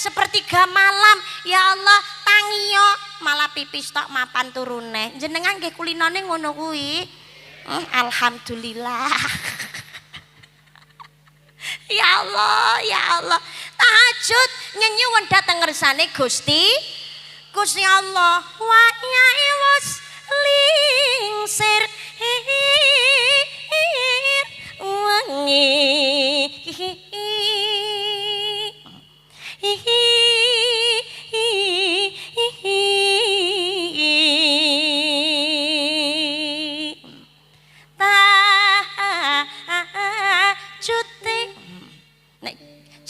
sepertiga malam. Ya Allah, tangiyo malah pipis tok mapan turune. Jenengan nggih kulinane ngono kuwi. Alhamdulillah. Ya Allah, ya Allah. Tahajud nyenyuwun dhateng ngersane Gusti Allah. Wa nyai wis lingsir wengi.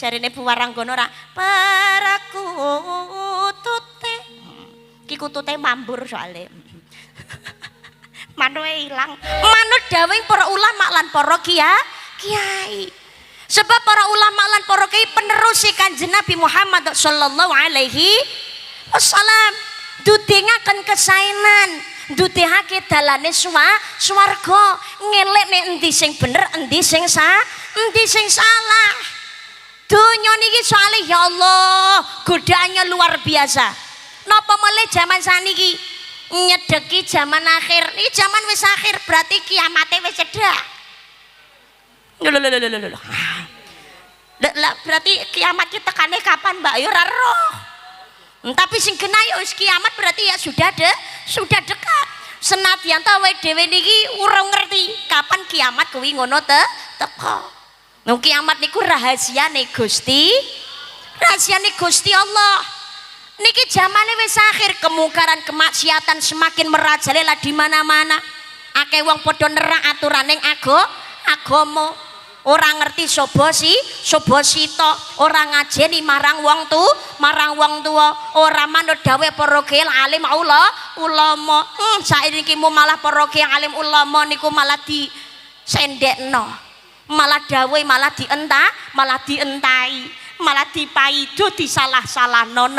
Jarine Bu Waranggono ora parakutute. Ki kutute mambur soalé. Manue ilang. Manut dawuh para ulama lan para kiai. Sebab para ulama lan para kiai penerus Kanjeng Nabi Muhammad sallallahu alaihi wasallam dudengaken kesaenan, dudehake dalane swarga, ngelek nek endi sing bener, endi sing salah. Dunia niki soalnya ya Allah godaannya luar biasa. Napa mulai zaman saniki nyedeki zaman akhir. Ini zaman wis akhir berarti kiamate wis cedhak. Lho. Berarti kiamat ki tekane kapan, Mbak? Ya ora roh. Tapi sing kena ya wis kiamat berarti ya sudah dekat. Senadyan ta awake dhewe niki urung ngerti kapan kiamat kuwi ngono teko. Nang kiamat niku rahasiane Gusti Allah. Niki zamane wis akhir, kemungkaran kemaksiatan semakin merajalela di mana-mana. Akeh wong padha nerak aturaning agama. Ora ngerti sapa sita, ora ngajeni marang wong tuwa, ora manut dawuh para kiai alim ulama. Saiki malah para kiai alim ulama niku malah disendekno. Malah dawuh malah dientai, malah dipaido disalah-salahno.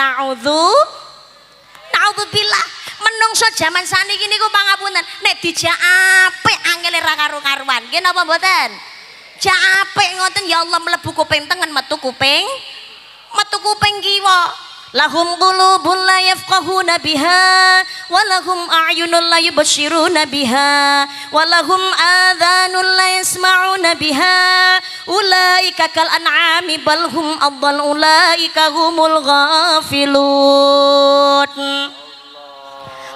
Naudzubillah. Menungso zaman saniki niku pangapunten nek dijak apik angele ra karo-karuan. Nggih napa mboten? Jak apik ngoten ya Allah mlebu kuping tengen metu kuping kiwa. Lahum qulubun la yafqahuna biha wa lahum a'yunun la yubshiruna biha wa lahum adhanun la yasma'una biha ulaika kal an'ami bal hum adall ulaika humul ghafilun.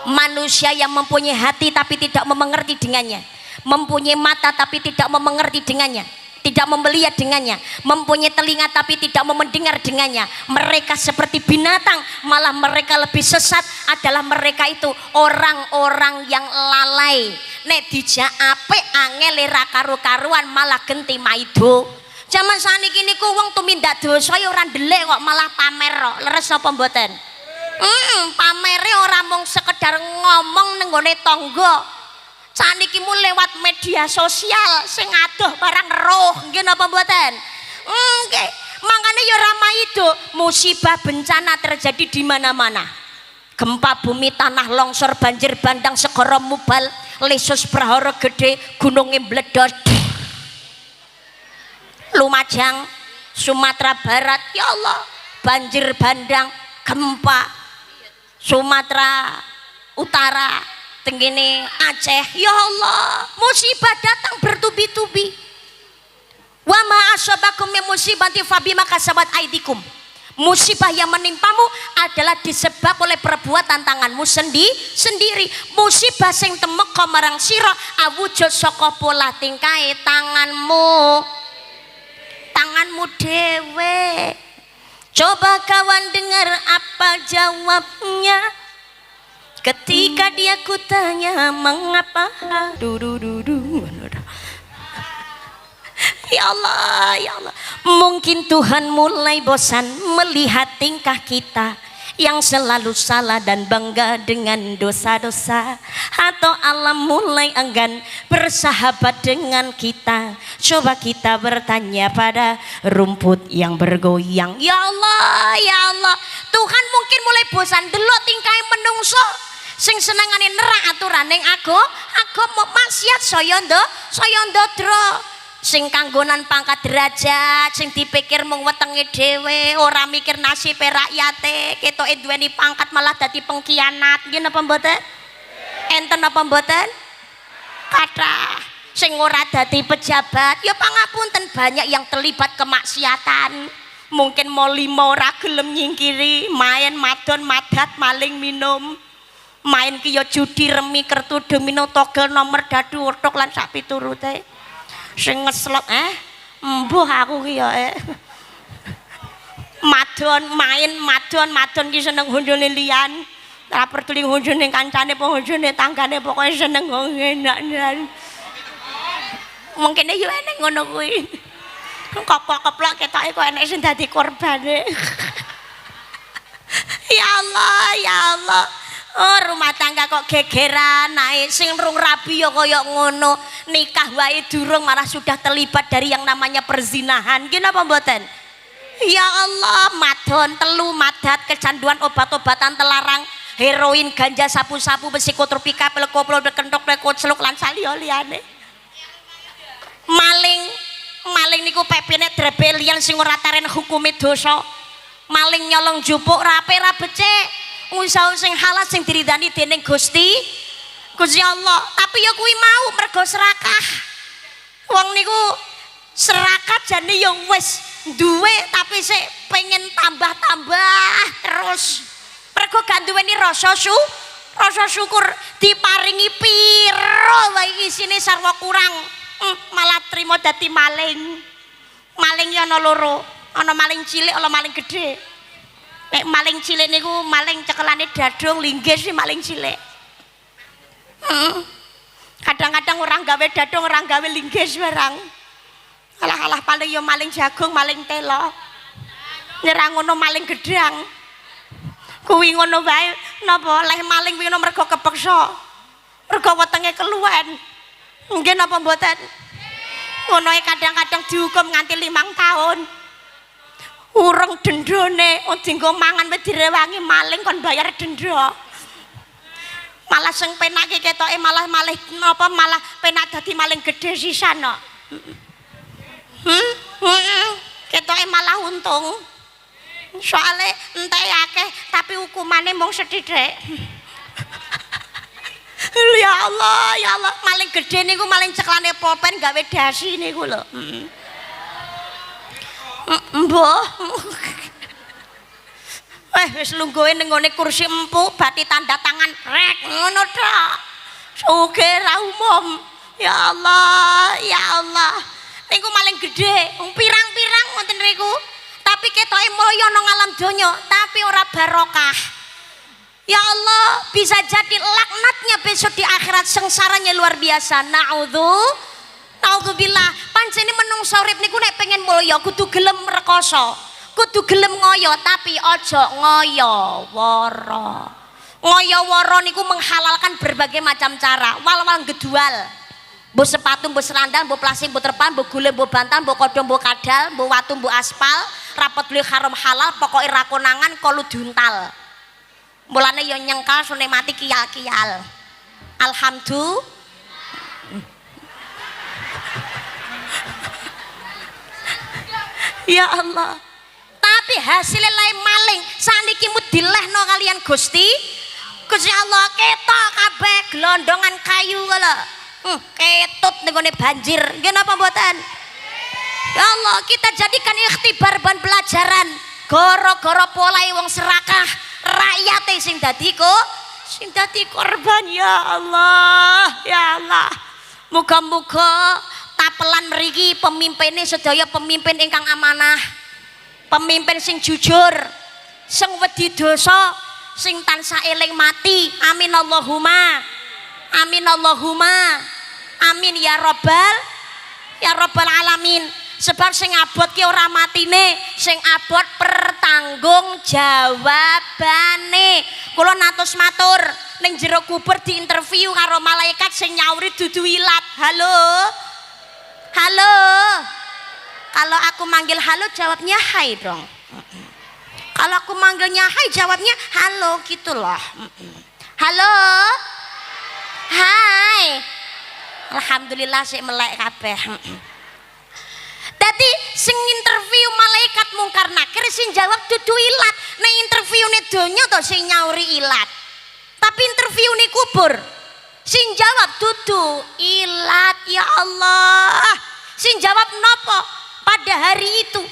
Manusia yang mempunyai hati tapi tidak mengerti dengannya, mempunyai mata tapi tidak mengerti dengannya, tidak melihat dengannya, mempunyai telinga tapi tidak mendengar dengannya, mereka seperti binatang, malah mereka lebih sesat adalah mereka itu orang-orang yang lalai. Nek dijak apik angel ra karu-karuan malah genti maido. Zaman saniki niku wong tumindak dosa ya ora ndelik kok malah pamer kok. Leres apa mboten? Pamere ora mung sekedar ngomong nang nggone tangga. Saniki mu lewat media sosial sing adoh barang roh, nggih napa mboten? Nggih. Mangkane ya ora maido, musibah bencana terjadi di mana-mana. Gempa bumi, tanah longsor, banjir bandang, segara mubal, lesus prahara gede, gununge mledhos. Lumajang, Sumatera Barat, ya Allah, banjir bandang, gempa. Sumatera Utara, tenggene Aceh, ya Allah, musibah datang bertubi-tubi. Wa ma asabakum min musibati fabima kasabat aidikum. Musibah yang menimpamu adalah disebab oleh perbuatan tanganmu sendiri. Musibah sing temeka marang sira awujud saka pola tingkahe tanganmu dhewe. Coba kawan dengar apa jawabnya ketika dia kutanya mengapa. Ya Allah, ya Allah. Mungkin Tuhan mulai bosan melihat tingkah kita yang selalu salah dan bangga dengan dosa-dosa, atau alam mulai enggan bersahabat dengan kita. Coba kita bertanya pada rumput yang bergoyang. Ya Allah, ya Allah. Tuhan mungkin mulai bosan delok tingkahe menungso sing senengane nerak aturan ning aku mau maksiat saya ndodro. sing kanggonan pangkat derajat sing dipikir mung wetenge dhewe ora mikir nasib rakyate ketoke duweni pangkat malah dadi pengkhianat nggih napa mboten enten apa mboten kathah sing ora dadi pejabat ya pangapunten banyak yang terlibat kemaksiatan mungkin mau lima ora gelem nyingkiri main madon madat maling minum main ki ya judi remi kertu domino togel nomor dadu otok lan sak piturute sing ngeslot mbuh aku ki ya madon main madon ki seneng honjone liyan ora peduli honjone kancane apa honjone tanggane pokoke seneng enak mungkin yo enek ngono kuwi keplok ketoke kok enek sing dadi korbane ya Allah oh rumah tangga kok gegeran naik sing rung rabi ya kaya ngono nikah wae durung malah sudah terlibat dari yang namanya perzinahan gini apa mboten ya Allah madon telu madat kecanduan obat-obatan terlarang heroin ganja sapu-sapu psikotropika pelekoplo kentok celuk lan saliyane maling niku pepine drebelian sing ora taren hukume dosa maling nyolong jupuk rape ra becik usaha sing halal sing diridani dening Gusti Allah tapi ya kuwi mau mergo serakah wong niku serakah jane ya wis duwe tapi sik pengen tambah-tambah terus mergo gak duweni rasa syukur diparingi piro wae isine sarwa kurang malah trimo dadi maling ya ana loro ana maling cilik ana maling gedhe nek maling cilik niku maling cekelane dadung linggis sih maling cilik kadang-kadang orang gawe dadung orang gawe linggis barang alah paling ya maling jagung maling telo nyerang ngono maling gedang kuwi ngono wae napa leh maling kuwi mergo kepeksa mergo wetenge keluwen nggih napa mboten ngono kadang-kadang dihukum nganti 5 tahun urung dendone dienggo mangan wis direwangi maling kon bayar denda malah sing penake ketoke malah napa malah penak dadi maling gedhe sisan kok ketoke malah untung soale entek akeh tapi hukumane mung sethithik ya Allah maling gedhe niku maling ceklane polpen gawe dasi niku lho mbah wis lungguhe ning ngone kursi empuk bathi tanda tangan rek ngono tok suge ra umum ya Allah niku maling gedhe pirang-pirang wonten niku tapi ketoke mulya nang alam donya tapi ora barokah ya Allah bisa jadi laknatnya besok di akhirat sengsaranya luar biasa naudzubillah pancene menungso urip niku nek pengen mulya kudu gelem rekoso kudu gelem ngoyo tapi ojo ngoyo-woro niku menghalalkan berbagai macam cara wal-wal gedual mbok sepatu mbok serandang mbok plastik mbok terpal mbok gule mbok bantal mbok kodho mbok kadal mbok watu mbok aspal rapot beli haram halal pokoknya ra konangan kolu diuntal mulane yo nyengkal sune mati kial-kial alhamdulillah ya Allah tapi hasilnya lain maling saniki mu dilehno kalian Gusti Allah ketok kabeh gelondongan kayu kala ketut ning banjir nggih napa mboten ya Allah kita jadikan ikhtibar ban pelajaran gara-gara polahe wong serakah rakyate sing dadi korban ya Allah muga-muga tapelan mriki pemimpinnya sedaya pemimpin ingkang amanah pemimpin sing jujur sing wedi dosa sing tansah eling mati amin Allahumma amin ya rabbal alamin sebab sing abot ki ora matine sing abot pertanggung jawabane kula natus matur ning jero kubur diinterview karo malaikat sing nyauri dudu ilat halo kalau aku manggil halo jawabnya hai dong kalau aku manggilnya hai jawabnya halo gitu loh halo hai alhamdulillah sik melek kabeh Dadi sing interview malaikat mungkar nakir sing jawab dudu ilat. Nek interviewne donya to sing nyauri ilat. Tapi interviewne kubur sing jawab dudu ilat. Ya Allah. Sing jawab nopo pada hari itu?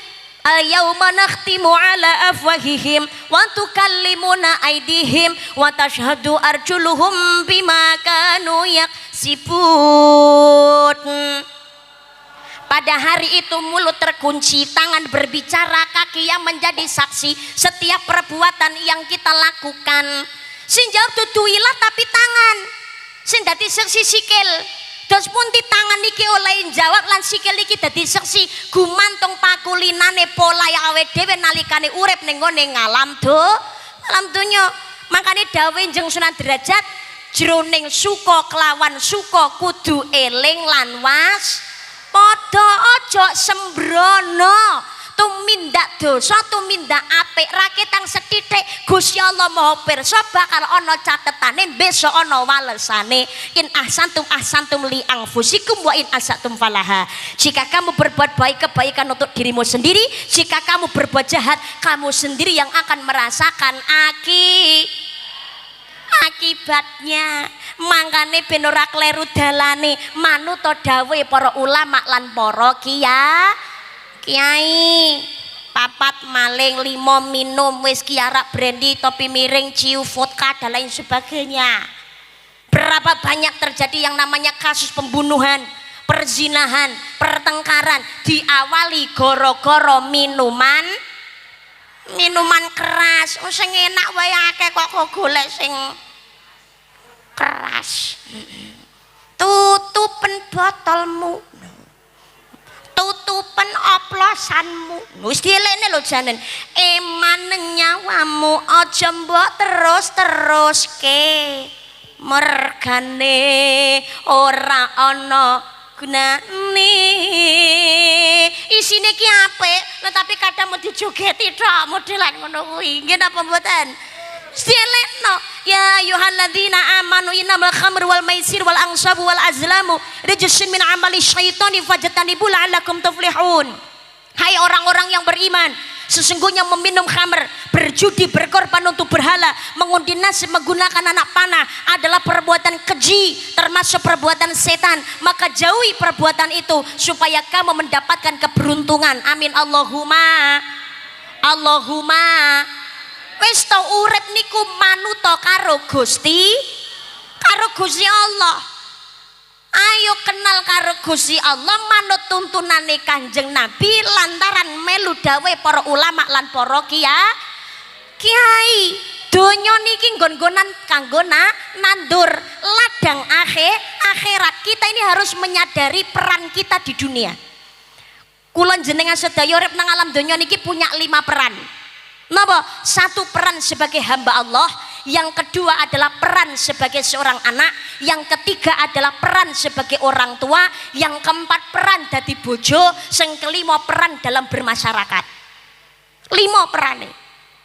Al-yauma nakhtimu ala afwahihim wa tukallimuna aydihim wa tashhadu arjuluhum bima kanu yaksibun. Pada hari itu mulut terkunci, tangan berbicara, kaki yang menjadi saksi setiap perbuatan yang kita lakukan. Sing jawab dudu ilat tapi tangan. Sing dadi saksi sikil. Dos pun di tangan iki oleh jawab lan sikil iki dadi saksi gumantung pakulinane pola ya awake dhewe nalikane urip ning gone ngalam donya. Makane dawuh Njeng Sunan Derajat jroning suka kelawan suka kudu eling lan padha aja sembrono. Tumindak dosa tumindak apik raketang sethithik Gusti Allah Maha Pirsa bakal ana catetane besok ana walesane. In ahsantum li anfusikum wa in asatum falaha. Jika kamu berbuat baik kebaikan untuk dirimu sendiri, jika kamu berbuat jahat kamu sendiri yang akan merasakan akibatnya. Mangkane ben ora kleru dalane manut dawuhe para ulama lan para Kiai. Papat maling, 5 minum whisky arak brandy topi miring ciu vodka dan lain sebagainya. Berapa banyak terjadi yang namanya kasus pembunuhan, perzinahan, pertengkaran diawali goro-goro minuman keras. Sing enak wae akeh kok golek sing keras. Tutupen botolmu, tutupen oplosanmu. Wis dielekne lho janen. Eman nyawamu aja mbok terus-teruske. Mergane ora ana gunane. Isine ki apik, tetapi kadang mau dijogeti tok modelan ngono kuwi. Nggih napa mboten? Sielekno ya ayyuhalladzina amanu innamal khamru wal maisir wal ansabu wal azlamu rijsun min amali syaitani fajtanibu la'allakum tuflihun. Hai orang-orang yang beriman, sesungguhnya meminum khamr, berjudi, berkorban untuk berhala, mengundi nasib, menggunakan anak panah adalah perbuatan keji, termasuk perbuatan setan. Maka jauhi perbuatan itu supaya kamu mendapatkan keberuntungan. Amin Allahumma. Wis to urip niku manut karo Gusti Allah. Ayo kenal karo Gusti Allah manut tuntunane Kanjeng Nabi lantaran melu dawuh para ulama lan para kiai. Donya niki nggon-nggonan kanggo nandur ladang akhirat. Kita ini harus menyadari peran kita di dunia. Kula jenengan sedaya urip nang alam donya niki punya 5 peran. Napa? 1 peran sebagai hamba Allah, yang kedua adalah peran sebagai seorang anak, yang ketiga adalah peran sebagai orang tua, yang keempat peran dadi bojo, sing kelima peran dalam bermasyarakat. 5 perane.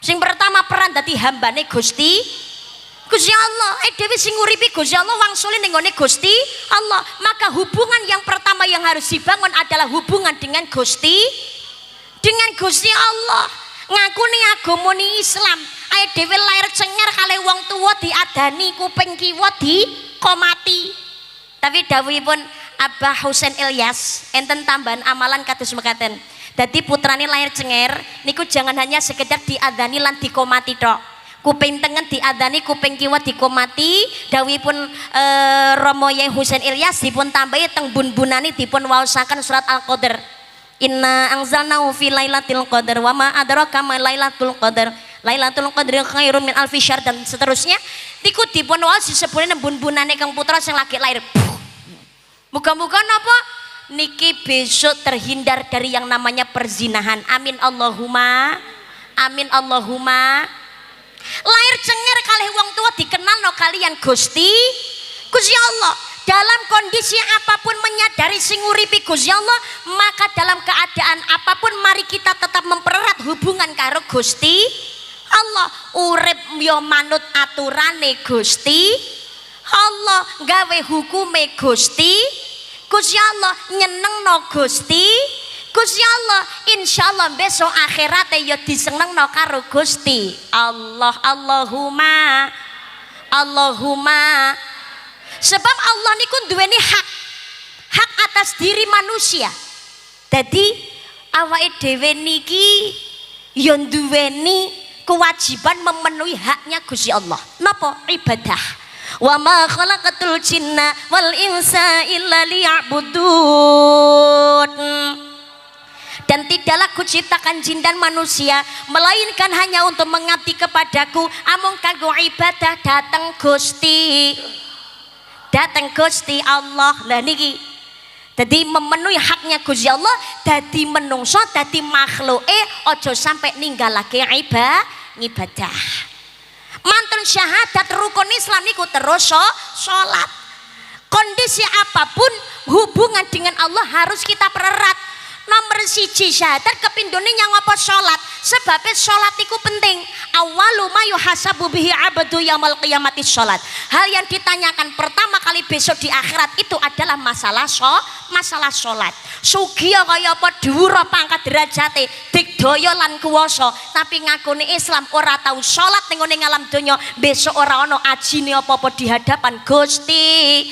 Sing pertama peran dadi hambane Gusti Allah. Dewe sing nguripi Gusti Allah wangsule ning gone Gusti Allah. Maka hubungan yang pertama yang harus dibangun adalah hubungan dengan Gusti Allah. Ngakuni agamane Islam, ae dhewe lair cengar kali wong tuwa diadani kuping kiwa dikomati. Tapi dawuhipun Abah Husain Ilyas enten tambahan amalan kados mekaten. Dadi putrane lair cengar niku jangan hanya sekedar diadani lan dikomati tok. Kuping tengen diadani, kuping kiwa dikomati. Dawuhipun Romo Yai Husain Ilyas dipun tambahi teng bun-bunane dipun waosaken surat Al-Qadar. Inna anzalnahu fi lailatul qadar wa ma adraka ma lailatul qadar. Lailatul qadri khairum min alfi syahr dan seterusnya. Niku dipun waos disebutne bun-bunane Kang Putra sing lagi lahir. Muga-muga napa niki besok terhindar dari yang namanya perzinahan. Amin Allahumma. Lahir cengar kalih wong tua dikenalno kalian Gusti Allah. Dalam kondisi apapun menyadari sing uripi Gusti Allah, maka dalam keadaan apapun mari kita tetap mempererat hubungan karo Gusti Allah. Urip yo manut aturane Gusti Allah, gawe hukume Gusti Allah, nyenengno Gusti Gusti Allah insyaallah besok akhirate ya disenengno karo Gusti Allah. Allahumma sebab Allah niku duweni hak atas diri manusia. Jadi awake dhewe niki ya duweni kewajiban memenuhi haknya Gusti Allah. Napa? Ibadah. Wa ma khalaqatul jinna wal insa illa liya'budun. Dan tidaklah kuciptakan jin dan manusia melainkan hanya untuk mengabdi kepadaku amung kanggo ibadah. Dateng Gusti Allah. Lah niki jadi memenuhi haknya Gusti Allah, dadi menungso, dadi makhluke aja sampai ninggalake ibadah. Mantun syahadat rukun Islam niku terus sholat. Kondisi apapun hubungan dengan Allah harus kita pererat. Nomor siji syahadat, kepindone yang apa sholat. Sebabnya sholat itu penting. Awalu ma yuhasabu bihi abadu yaumil qiyamati sholat. Hal yang ditanyakan pertama kali besok di akhirat itu adalah masalah sholat. Sugiya kaya apa dhuwur pangkat derajate, digdaya lan kuwasa, tapi ngakune Islam ora tahu sholat ning ngene alam donya, besok ora ana ajine apa-apa di hadapan Gusti.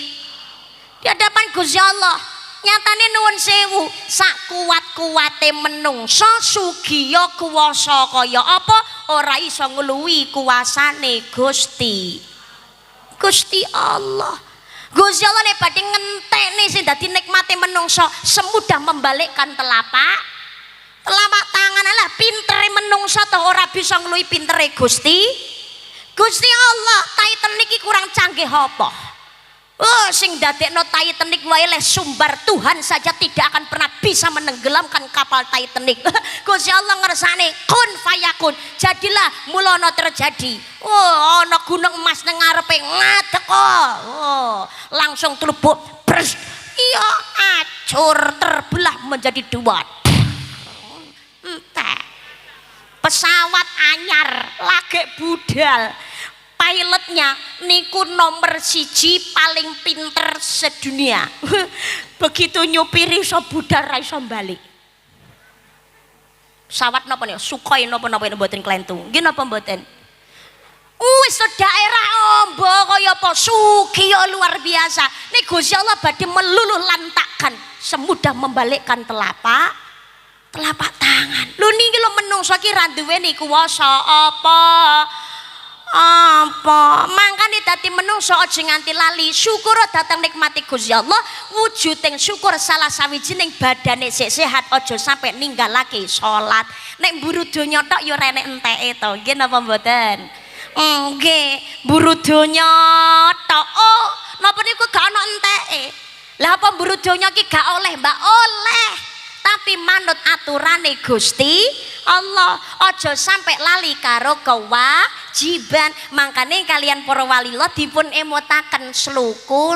Di hadapan Gusti Allah. Nyatane nuwun sewu, sak kuat-kuate menungso sugiya kuwasa kaya apa ora iso ngluwi kuasane Gusti Allah. Gusti Allah nek badhe ngentekne sing dadi nikmate menungso semudah membalikkan telapak tangan. Lah pintere menungso to ora bisa ngluwi pintere Gusti Allah. Titan niki kurang canggih apa? Oh, sing dadekno Titanic wae le sumbar Tuhan saja tidak akan pernah bisa menenggelamkan kapal Titanic. Gusti Allah ngersane kun fayakun, jadilah mulana terjadi. Oh, ana gunung emas nang ngarepe ngadeg langsung tlebuk bres. Iya, acur terbelah menjadi dua. Entek. Pesawat anyar lagi budal. Pilotnya niku nomor siji paling pinter sedunia. Begitu nyupiri iso budal ra iso balik. Pesawat napa niku? Sukhoi napa mboten klentung. Nggih napa mboten? Wis daerah ombo kaya apa sugiya luar biasa. Nek Gusti Allah badhe meluluh lantakkan semudah membalikkan telapak tangan. Lho niki lho menungso ki ra duweni kuwasa apa mangkane dadi menungso aja nganti lali syukur datang nikmati Gusti Allah. Wujuding syukur salah sawijining badane sik sehat aja sampai ninggalake salat. Nek mburu donya tok ya ora enek enteke to. Nggih napa mboten? Nggih, mburu donya tok. Oh, napa niku gak ana enteke? Lah apa mburu donya ki gak oleh, Mbak? Oleh. Tapi manut aturane Gusti Allah, aja sampai lali karo kewajiban. Makane kalian para walila dipun emutaken sluku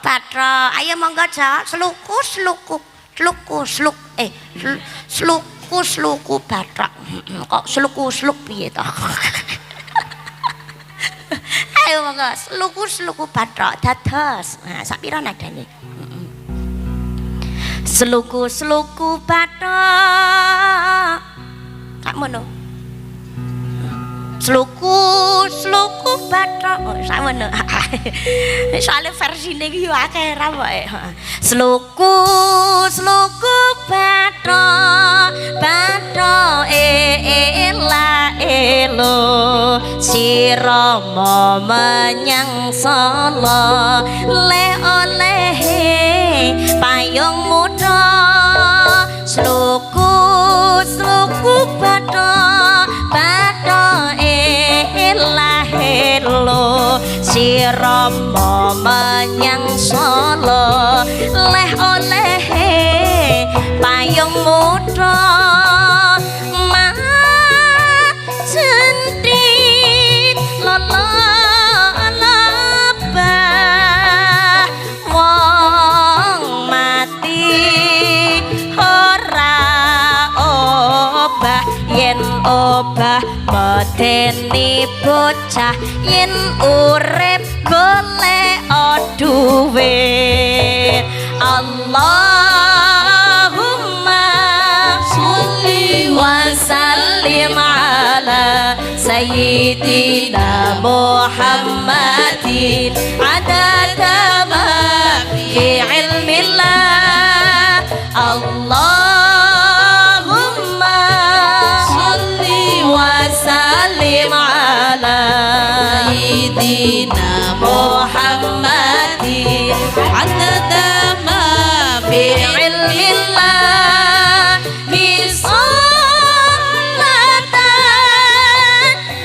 patra. Ayo monggo Jawa, sluku patra. Kok sluk piye to? Ayo monggo sluku patra dados. Nah, sak pira nadane? Sluku bathok sak mono. Sluku bathok sak mono. Soale versine iki yo akeh ra wae. Sluku bathok elo sira menyang sala le olehe payung muda. Sluku bathok elahelo sira menyang sala leh olehe payung muda. Sentit lolo obah medeni bocah yen urip golek duwe. Allah وسلم على سيدنا محمد عدد ما في علم الله اللهم صل وسلم على سيدنا محمد عدد ما في علم الله بصلاة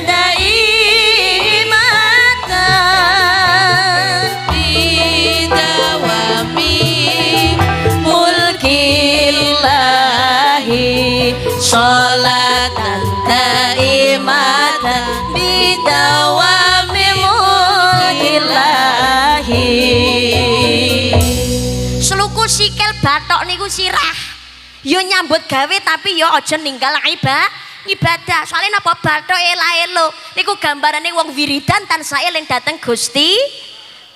دائمة بدوام ملك الله صلاة دائمة بدوام ملك الله. Seluku sikil bathok niku sirah. Yo nyambut gawe tapi yo aja ninggal ibadah. Soalnya napa bathok ela-elo niku gambarane wong wiridan tansah eling dateng Gusti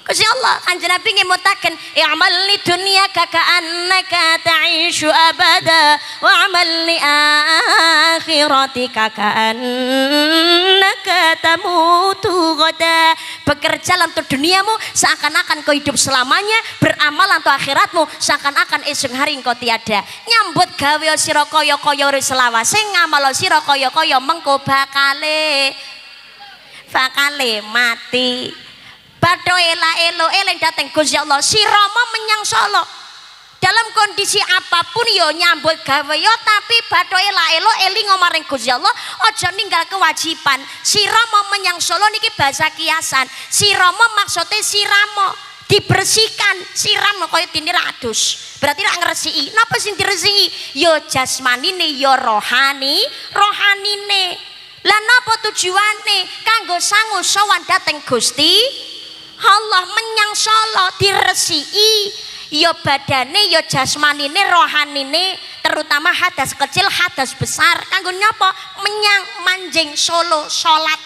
Allah. Kanjeng Nabi ngemutaken i'mal li dunyaka ka'annaka ta'ishu abada wa 'amal li akhiratika ka'annaka tamutu ghada. Bekerja untuk duniamu seakan-akan kau hidup selamanya, beramal untuk akhiratmu seakan-akan esuk hari engkau tiada. Nyambut gawe sira kaya-kaya ora selawase, ngamal sira kaya-kaya mengko bakale mati. Badho ela-elo eling dateng Gusti Allah sirama menyang Solo dalam kondisi apapun yo nyambut gawe yo tapi badho ela-elo eling maring Gusti Allah aja ninggal kewajiban. Sirama menyang Solo niki bahasa kiasan. Sirama maksudnya sirama dibersihkan, siram kaya dene adus. Berarti rak ngresiki. Napa sing diresiki? Yo jasmanine yo rohanine. Lah napa tujuane? Kanggo sangu sowan dateng Gusti Allah menyang Solo diresiki yo badane yo jasmanine rohanine, terutama hadas kecil hadas besar kanggo nyapa menyang manjing Solo salat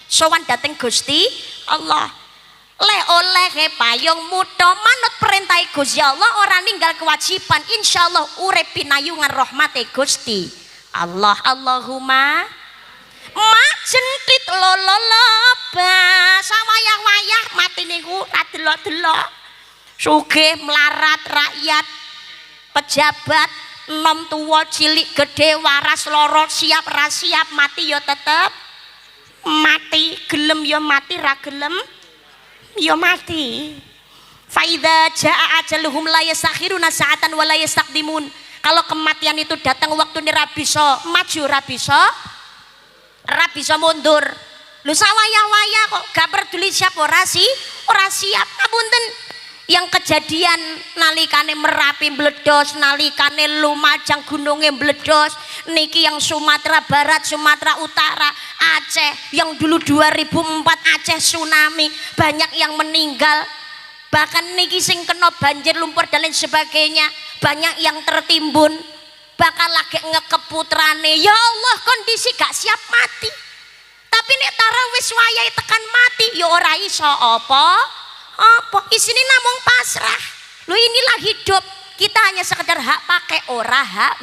sowan dateng Gusti Allah. Le oleh payung muda manut perintah Gusti Allah ora ninggal kewajiban, insyaallah urip pinayungan rahmate Gusti Allah. Allahumma majentit lololoba sawayah-wayah mati niku ra delok-delok. Sugih melarat rakyat pejabat nom tuwa cilik gede waras loro siap ra siap mati ya tetep mati, gelem ya mati ra gelem ya mati. Faidza jaa ajaluhum la yastakhiruna sa'atan wa la yastaqdimun. Kalau kematian itu datang waktu ini ra bisa maju ra bisa mundur. Lu sawayah-wayah kok gak peduli siap ora siap. Ngapunten yang kejadian nalikane Merapi meledos, nalikane Lumajang gunungnya meledos, niki yang Sumatera Barat, Sumatera Utara, Aceh yang dulu 2004 Aceh tsunami banyak yang meninggal, bahkan niki sing kena banjir lumpur dan lain sebagainya banyak yang tertimbun, bakal lagi ngekeputrane ya Allah kondisi gak siap mati. Tapi nek tarawih wayai tekan mati ya ora iso apa isine namung pasrah. Lu inilah hidup, kita hanya sekedar hak pakai ora hak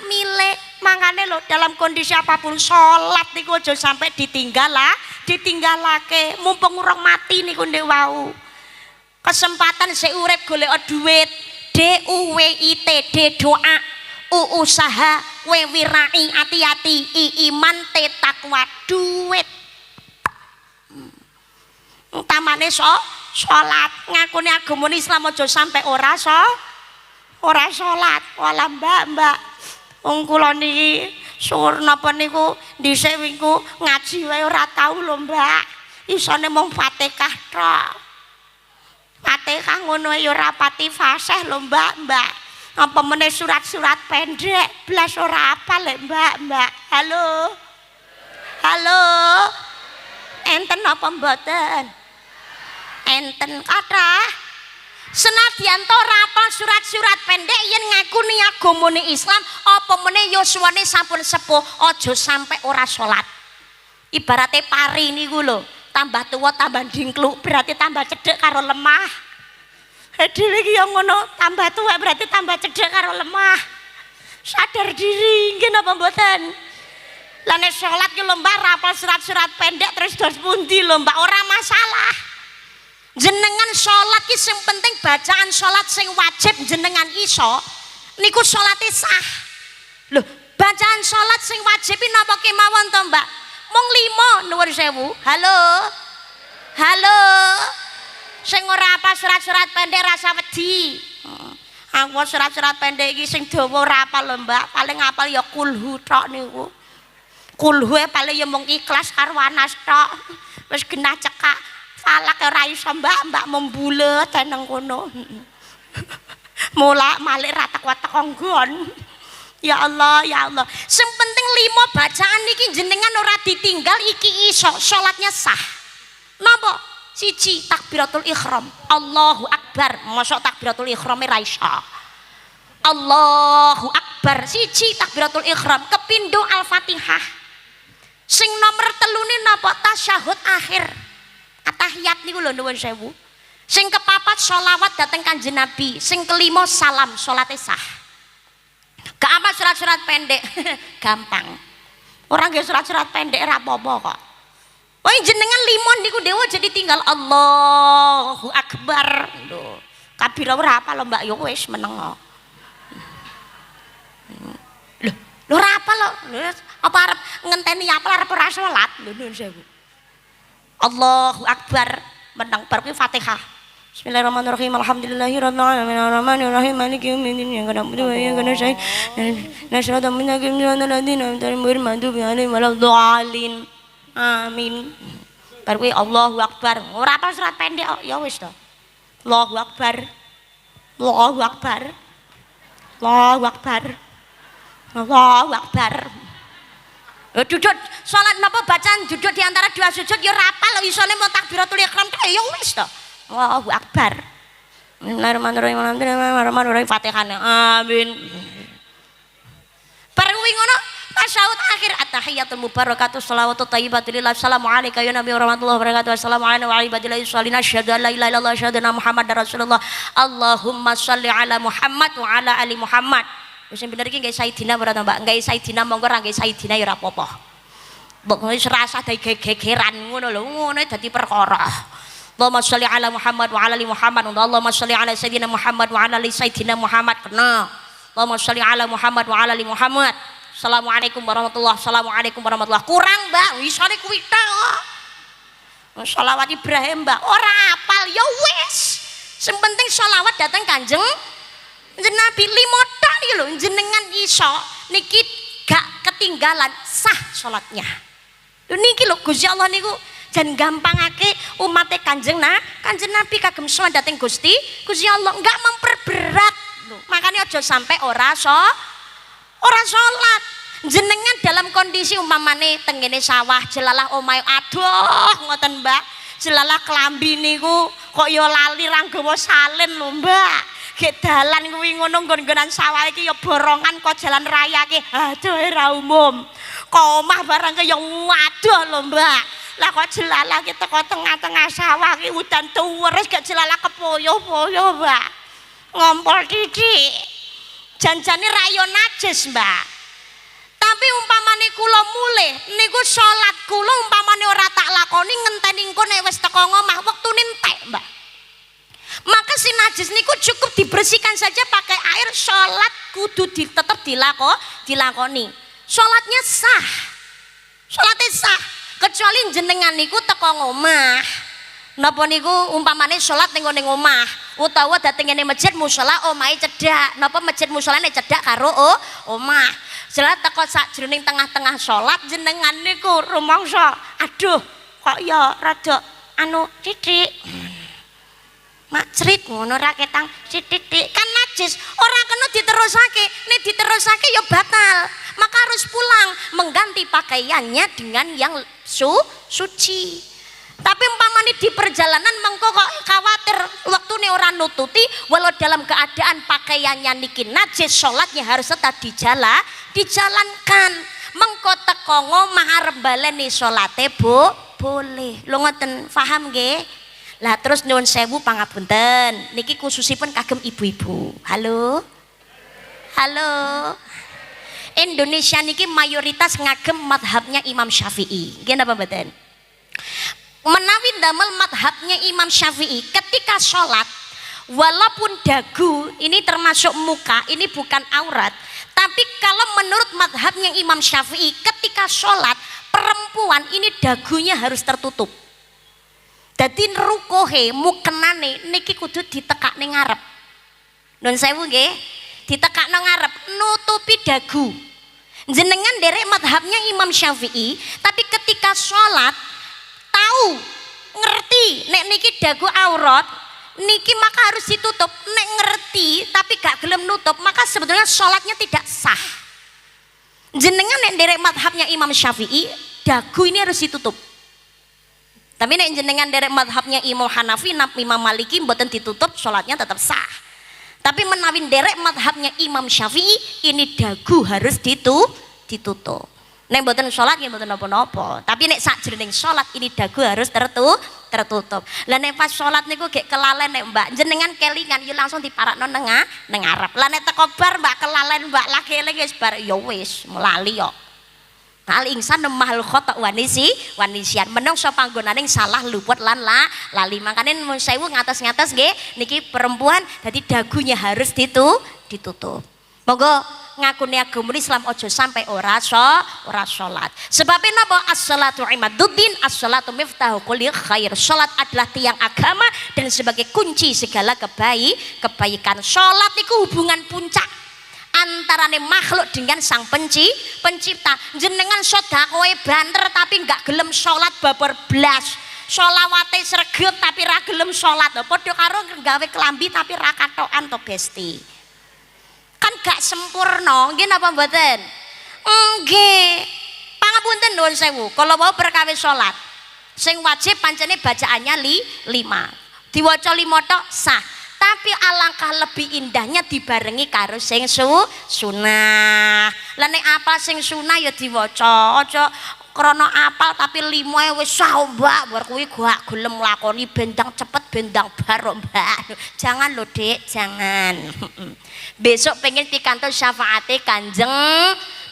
milik. Mangane lo dalam kondisi apapun sholat niku aja sampai ditinggalake mumpung urung mati niku ndek wau. Kesempatan seurip golek duit, DUWIT, D doa, U usaha, W wirai, hati-hati, I iman, T takwa, duit. Utamane sholat, ngakune agama Islam aja sampai ora sholat. Wala mbak wong kula niki sur napa niku dhisik winku ngaji wae ora tau lho mbak, isane mung Fatihah tok. Fatihah ngono ya ora pati fasih lho mbak. Apa meneh surat-surat pendek blas ora apal lek mbak. Halo enten apa mboten? Enten kathah. Senadyan to ora apal surat-surat pendek yen ngakuni agamane Islam apa meneh yuswane sampun sepuh aja sampai ora salat. Ibarate pari niku lho, tambah tuwa tambah dingkluk berarti tambah cedhek karo lemah. Dhewe iki yo ngono, tambah tuwa berarti tambah cedhek karo lemah. Sadar diri nggih napa mboten? Lah nek salat ki lho Mbak rapal surat-surat pendek terus dos pundi lho Mbak, ora masalah. Jenengan salat ki sing penting bacaan salat sing wajib jenengan iso niku salate sah. Lho, bacaan salat sing wajib iki napa kemawon to Mbak? Mung 5 nuwun sewu. Halo. Halo. Sing ora apa surat-surat pendek rasa wedi. Aku surat-surat pendek iki sing dawa ora apal lho Mbak, paling apal ya kulhu tok niku. Kulhu paling ya mung ikhlas karo anas tok. Wis genah cekak falak ora iso Mbak membulet nang kono. Mula malik ra teko nggon. Ya Allah, ya Allah. Sing penting 5 bacaan iki jenengan ora ditinggal iki iso salatnya sah. Napa? Siji takbiratul ihram. Allahu akbar. Mosok takbiratul ihrame ra iso. Allahu akbar. Siji takbiratul ihram, kepindo Al-Fatihah. Sing nomor telune napa? Tasyahud akhir. Atahiyat niku lho nuwun sewu. Sing kepapat sholawat dateng Kanjeng Nabi. Sing kelima salam, salate sah. Keempat surat-surat pendek. Gampang. Orang nggih surat-surat pendek ora apa-apa kok. Wah jenengan 5 niku dewa jadi tinggal Allahu akbar. Lho, kabira ora apa lho Mbak ya wis meneng kok. Lho ora apa lho. Apa arep ngenteni apal arep ora salat lho nuwun sewu. Allahu akbar menang bar kuwi Fatihah. Bismillahirrahmanirrahim. Alhamdulillahirabbil alamin arrahmanirrahim maliki yaumiddin iyyaka na'budu wa iyyaka nasta'in. Nasyhadu an la ilaha illallah wa nashhadu waladdallin. Amin. Bar kuwi Allahu akbar. Ora apa surat pendek kok ya wis to. Allahu akbar. Allahu akbar. Allahu akbar. Allahu akbar. Duduk salat napa bacaan duduk di antara 2 sujud ya rapal isone mau takbiratul ihram ya wis to. Allahu akbar. Bismillahirrahmanirrahim. Alhamdulillahirrahmanirrahim. Fatihah. Amin. Bareng kuwi ngono tasyahud akhir at-tahiyatul mubarakatuh shalawatut thayyibatu lillahi assalamu alayka ya nabi warahmatullahi wabarakatuh assalamu alayna wa ibadillahi sholina asyhadu an la ilaha illallah asyhadu anna muhammadar rasulullah Allahumma sholli ala Muhammad wa ala ali Muhammad. Wis bener iki nggih Sayyidina ora to Mbak? Nggih Sayyidina monggo ra nggih Sayyidina ya ora apa-apa. Mbok wis rasa dadi gegeran ngono lho, ngono dadi perkara. Allahumma sholli ala Muhammad wa ala ali Muhammad. Allahumma sholli ala Sayyidina Muhammad wa ala ali Sayyidina Muhammad. Kena. Allahumma sholli ala Muhammad wa ala ali Muhammad. Assalamualaikum warahmatullahi. Assalamualaikum warahmatullahi. Kurang Mbak, wisane kuwi tok. Shalawat Ibrahim Mbak, ora apal ya wis. Sing penting shalawat datang Kanjeng Nabi 5 tok iki lho jenengan iso niki gak ketinggalan sah salatnya. Lho niki lho Gusti Allah niku jan gampangake umate Kanjeng Nabi kagem sowan dateng Gusti Allah enggak memperberat lho. Makanya aja sampai ora salat. Jenengan dalam kondisi umpamane tengene sawah jelalah omahe aduh ngoten Mbak. Jelalah klambi niku kok ya lali ra nggawa salin lho Mbak. Gek dalan kuwi ngono nggon-nggonan sawah iki ya borongan kok jalan raya ki aduh ora umum. Kok omah barang ke ya waduh lho Mbak. Lah kok jelalah ki teko tengah-tengah sawah ki udan tuwes gak jelalah kepoyo-poyo Mbak. Ngompol titik. Janjane ra yo najis Mbak. Tapi umpamane kula mulih niku salat kula umpamane ora tak lakoni ngenteni engko nek wis teko omah wektune entek Mbak. Maka si najis niku cukup dibersihkan saja pakai air, salat kudu tetep dilakoni. Salatnya sah. Salatnya sah. Kecuali jenengan niku teko omah. Napa niku umpamane salat ning omah utawa dateng ngene masjid musala omahe cedhak. Napa masjid musolane cedhak karo omah. Salat teko sakjroning tengah-tengah salat jenengan niku rumangsa, aduh kok ya rada anu titik. Mak cerit ngono ra ketang sithik kan najis ora kena diterusake. Nek diterusake ya batal. Maka harus pulang mengganti pakaiannya dengan yang suci. Tapi umpamane di perjalanan mengko kok khawatir waktune ora nututi walau dalam keadaan pakaiannya niki najis salatnya harus tetap dijalankan. Mengko teko ngomah arep baleni salate boleh. Lho ngoten paham nggih? Lah terus nyuwun sewu pangapunten. Niki khususipun kagem ibu-ibu. Halo. Halo. Indonesia niki mayoritas ngagem madhabnya Imam Syafi'i. Nggih napa mboten? Menawi damel madhabnya Imam Syafi'i ketika sholat, walaupun dagu ini termasuk muka, ini bukan aurat, tapi kalau menurut madhabnya Imam Syafi'i ketika sholat perempuan ini dagunya harus tertutup. Dadi rukohe mukenane niki kudu ditekakne ngarep. Nun sewu nggih, ditekakno ngarep nutupi dagu. Jenengan derek madhabnya Imam Syafi'i, tapi ketika sholat tahu ngerti nek niki dagu aurat niki maka harus ditutup. Nek ngerti tapi gak gelem nutup maka sebetulnya sholatnya tidak sah. Jenengan nek derek madhabnya Imam Syafi'i dagu ini harus ditutup. Tapi nek jenengan derek madhabnya Imam Hanafi, Imam Maliki mboten ditutup, sholatnya tetap sah. Tapi menawi derek madhabnya Imam Syafi'i ini dagu harus ditutup. Nek mboten sholat ya mboten napa-napa. Tapi nek sakjroning sholat ini dagu harus tertutup. Lah nek pas sholat niku gek kelalen nek Mbak, jenengan kelingan ya langsung diparakno nang ngarep. Lah nek teko bar Mbak kelalen Mbak lagi eling wis bar ya wis melali yo. Al insan mahal khata wanisian menungso panggonaning salah luput lan lali. Makane mun sewu ngatos-ngatos nggih niki perempuan dadi dagunya harus ditutup. Monggo ngakune agama Islam ojo sampai ora salat. Sebabnya napa? As-salatu imaduddin, as-salatu miftahu kulli khair. Salat adalah tiang agama dan sebagai kunci segala kebaikan. Salat niku hubungan puncak antarane makhluk dengan sang pencipta. Jenengan sedekahe banter tapi enggak gelem salat babar blas. Sholawate sregep tapi ra gelem salat. Padha karo gawe kelambi tapi ra katokan to Besti. Kan gak sempurna, nggih napa mboten? Nggih. Pangapunten nuwun sewu, kalau mau perkawis salat sing wajib pancene bacaannya 5. Diwaca 5 tok sah. Tapi alangkah lebih indahnya dibarengi karo sing sunah. Lah nek apal sing sunah ya diwaca, aja krana apal tapi 5 wis sah Mbak, bar kuwi gak gelem lakoni bendang cepet bendang bar Mbak. Jangan lho Dik, jangan. Besok pengen pikantuk syafaate Kanjeng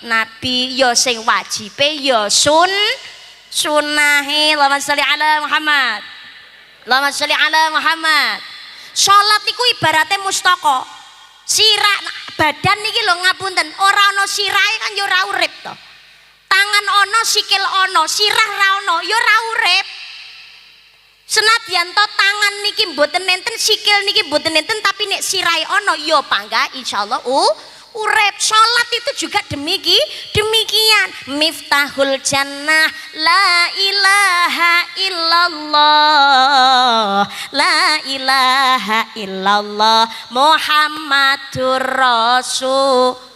Nabi ya sing wajibe ya sunahe. Allahumma sholli ala Muhammad. Allahumma sholli ala Muhammad. Salat niku ibaratnya mustaka. Sirah badan niki lho ngapunten, ora ana sirahe kan ya ora urip to. Tangan ana, sikil ana, sirah ra ana ya ora urip. Senadyan to tangan niki mboten nenten, sikil niki mboten nenten, tapi nek sirahe ana ya pangga insyaallah urip. Salat itu juga demikian. Miftahul jannah la ilaha illallah, la ilaha illallah Muhammadur Rasulullah.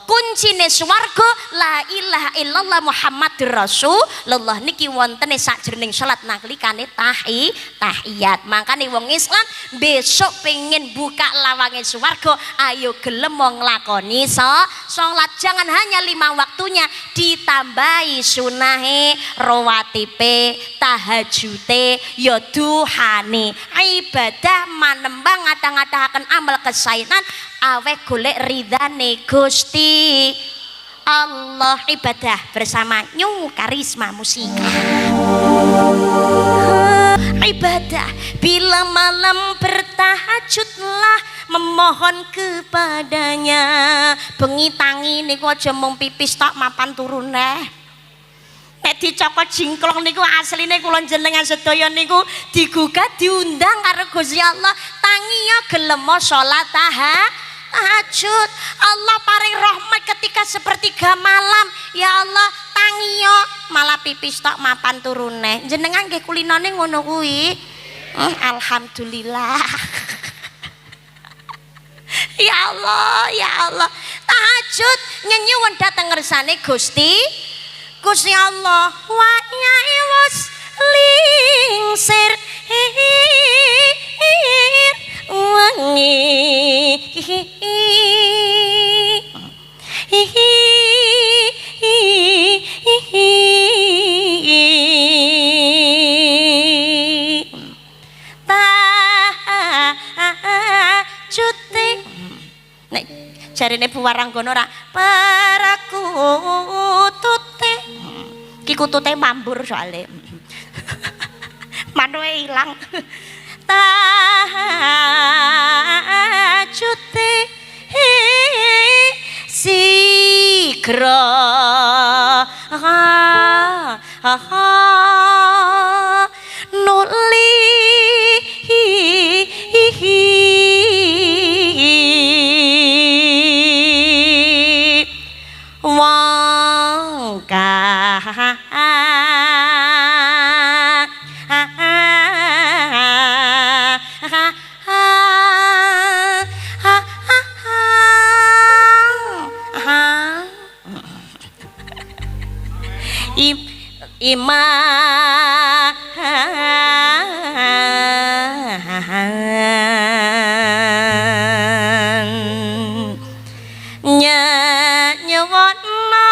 Kuncine swarga la ilaha illallah Muhammadur Rasulullah niki wontene sakjroning salat naklikane tahiyat. Makane wong Islam besok pengen buka lawange swarga, ayo gelem wong nglakoni salat. Jangan hanya 5 waktunya, ditambahi sunahe, rawatibe, tahajute, ya duhane. Ibadah manembang ngata-ngatakan amal kesainan awek golek ridane Gusti Allah. Ibadah bersama New Karisma Musika. Ibadah bila malam bertahajudlah memohon kepadanya. Bengi tangi niku aja mung pipis tok mapan turun neh. Nek dicokot jingklong niku asline kula jenengan sedaya niku digugat diundang karo Gusti Allah. Tangi ya gelem salat tahajud. Allah paring rahmat ketika sepertiga malam. Ya Allah tangi yo malah pipis tok mapan turune. Jenengan nggih kulinane ngono kuwi. Alhamdulillah. Ya Allah, ya Allah. Tahajud nyenyuwun dhateng ngersane Gusti Allah. Wa nyai was lingsir wangi tahajud. Nek jarine Bu Waranggono ora perakutute ki kutute mambur soalnya manue ilang tahajute sigra nuli wong nyewotna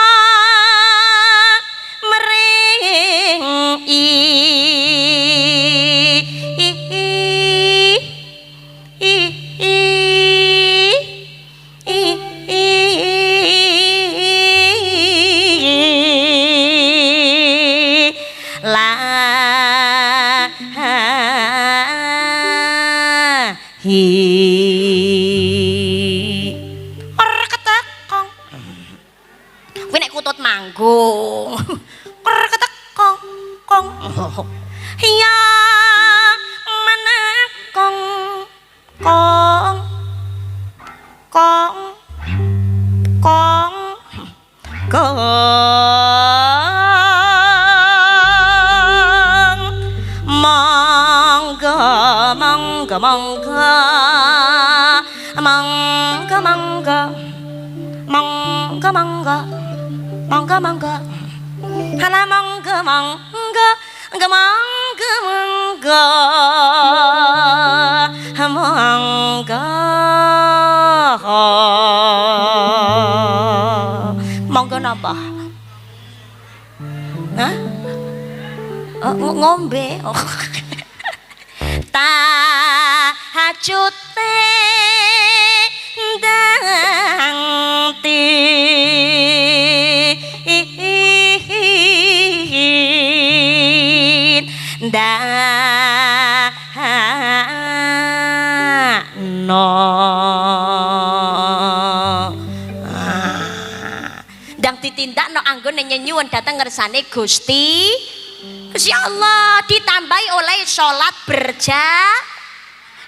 mring kuwi nek kutut manggung ketekong kong ya mana kong kong kong kong kong mangga mangga mangga mangga mangga mangga mangga mangga mangga hala mangga mangga mangga mangga mangga mangga napa? Hah? Ngombe. Tahajute dangti ndang ditindakno anggone nyenyuwun dhateng ngersane Gusti Allah, ditambahi oleh sholat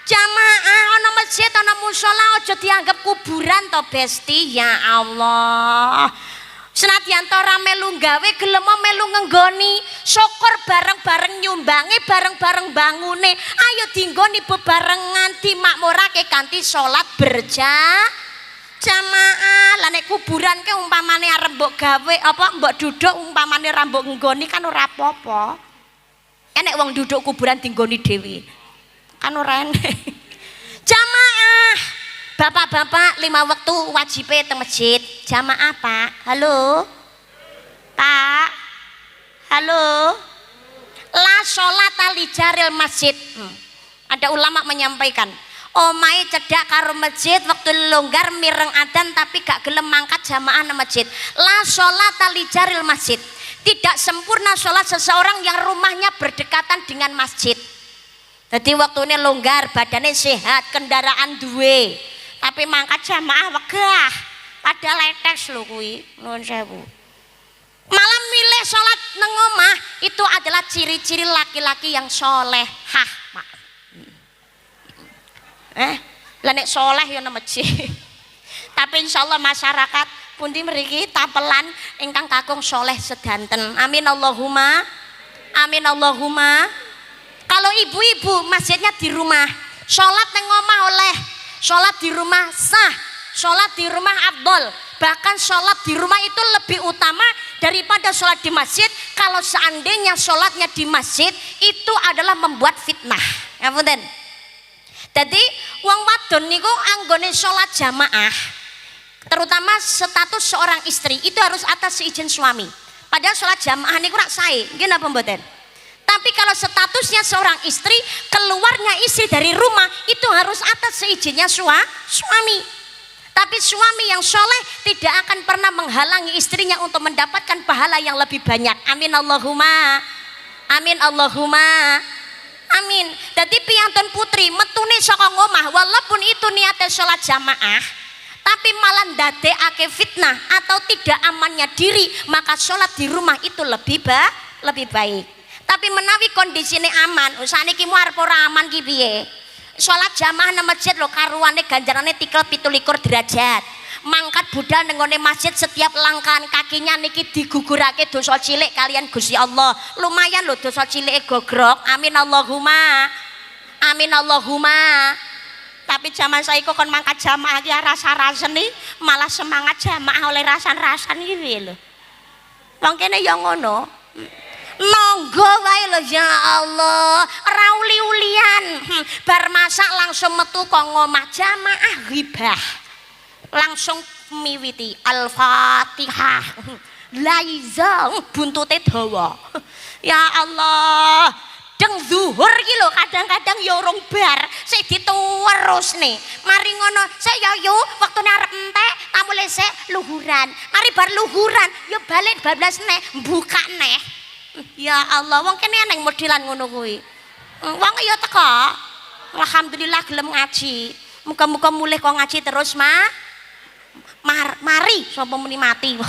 jamaah ana masjid ana mushola aja dianggap kuburan to Besti. Ya Allah, senadyan to ora melu gawe gelem melu ngenggoni syukur bareng-bareng nyumbangi bareng-bareng bangune ayo dinggoni bebarengan dimakmurake kanthi sholat jamaah. Lah nek kuburan ke umpamane arep mbok gawe apa mbok duduk umpamane ra mbok nggoni kan ora apa-apa. Enek wong duduk kuburan dinggoni dhewe kan ora enek. Jamaah bapak-bapak 5 waktu wajibe teng masjid. Jamaah Pak, halo Pak, halo. La sholat li jaril masjid. Ada ulama menyampaikan omahe cedak karo masjid waktu longgar mireng adan tapi gak gelem mangkat jamaah nang masjid. La sholat li jaril masjid. Tidak sempurna sholat seseorang yang rumahnya berdekatan dengan masjid. Jadi waktunya longgar, badannya sehat, kendaraan duwe, tapi mangkat jamaah wegah, pada letes lho kuwi, nuwun sewu. Malam milih sholat nang omah itu adalah ciri-ciri laki-laki yang solehah, Pak. Lah nek soleh ya nang masjid. Tapi insyaallah masyarakat pundi mriki tapelan ingkang kakung soleh sedanten. Amin Allahumma. Amin Allahumma. Kalau ibu-ibu masjidnya di rumah, sholat neng omah oleh, sholat di rumah sah, sholat di rumah afdol. Bahkan sholat di rumah itu lebih utama daripada sholat di masjid. Kalau seandainya sholatnya di masjid itu adalah membuat fitnah. Ngapunten. Jadi wong wadon niku anggone sholat jamaah, terutama status seorang istri itu harus atas seizin suami. Padahal sholat jamaah niku rak sae, nggih napa mboten? Tapi kalau statusnya seorang istri, keluarnya istri dari rumah itu harus atas seizinnya suami. Tapi suami yang soleh tidak akan pernah menghalangi istrinya untuk mendapatkan pahala yang lebih banyak. Amin Allahumma. Amin Allahumma. Amin. Jadi piyantun putri metune saka ngomah walaupun itu niatnya sholat jamaah, tapi malah ndadekake fitnah atau tidak amannya diri, maka sholat di rumah itu lebih baik. Tapi menawi kondisine aman, sakniki mu arep ora aman ki piye? Sholat jamaah nang masjid lho karuane ganjarane tikel 17 derajat. Mangkat budal ning ngone masjid setiap langkahan kakinya niki digugurake dosa cilik kalian Gusti Allah. Lumayan lho dosa cilike gogrok. Amin Allahumma. Amin Allahumma. Tapi zaman saiki kon mangkat jamaah ki rasa-raseni malah semangat jamaah oleh rasan-rasan iki piye lho. Wong kene ya ngono. Nonggo wae lho ya Allah, ora uli-ulian. Bar masak langsung metu kok ngomah jamaah ghibah. Langsung miwiti Al-Fatihah. Laiza buntute dawa. Ya Allah, deng zuhur ki lho kadang-kadang ya urung bar, sik diterusne. Mari ngono, sik ya yo wektune arep entek, tamule sik luhuran. Mari bar luhuran, yo balik bablas neh, buka neh. Ya Allah, wong kene neng modelan ngono kuwi. Wong ya teko. Alhamdulillah gelem ngaji. Muga-muga mulih kok ngaji terus, mari sapa muni mati.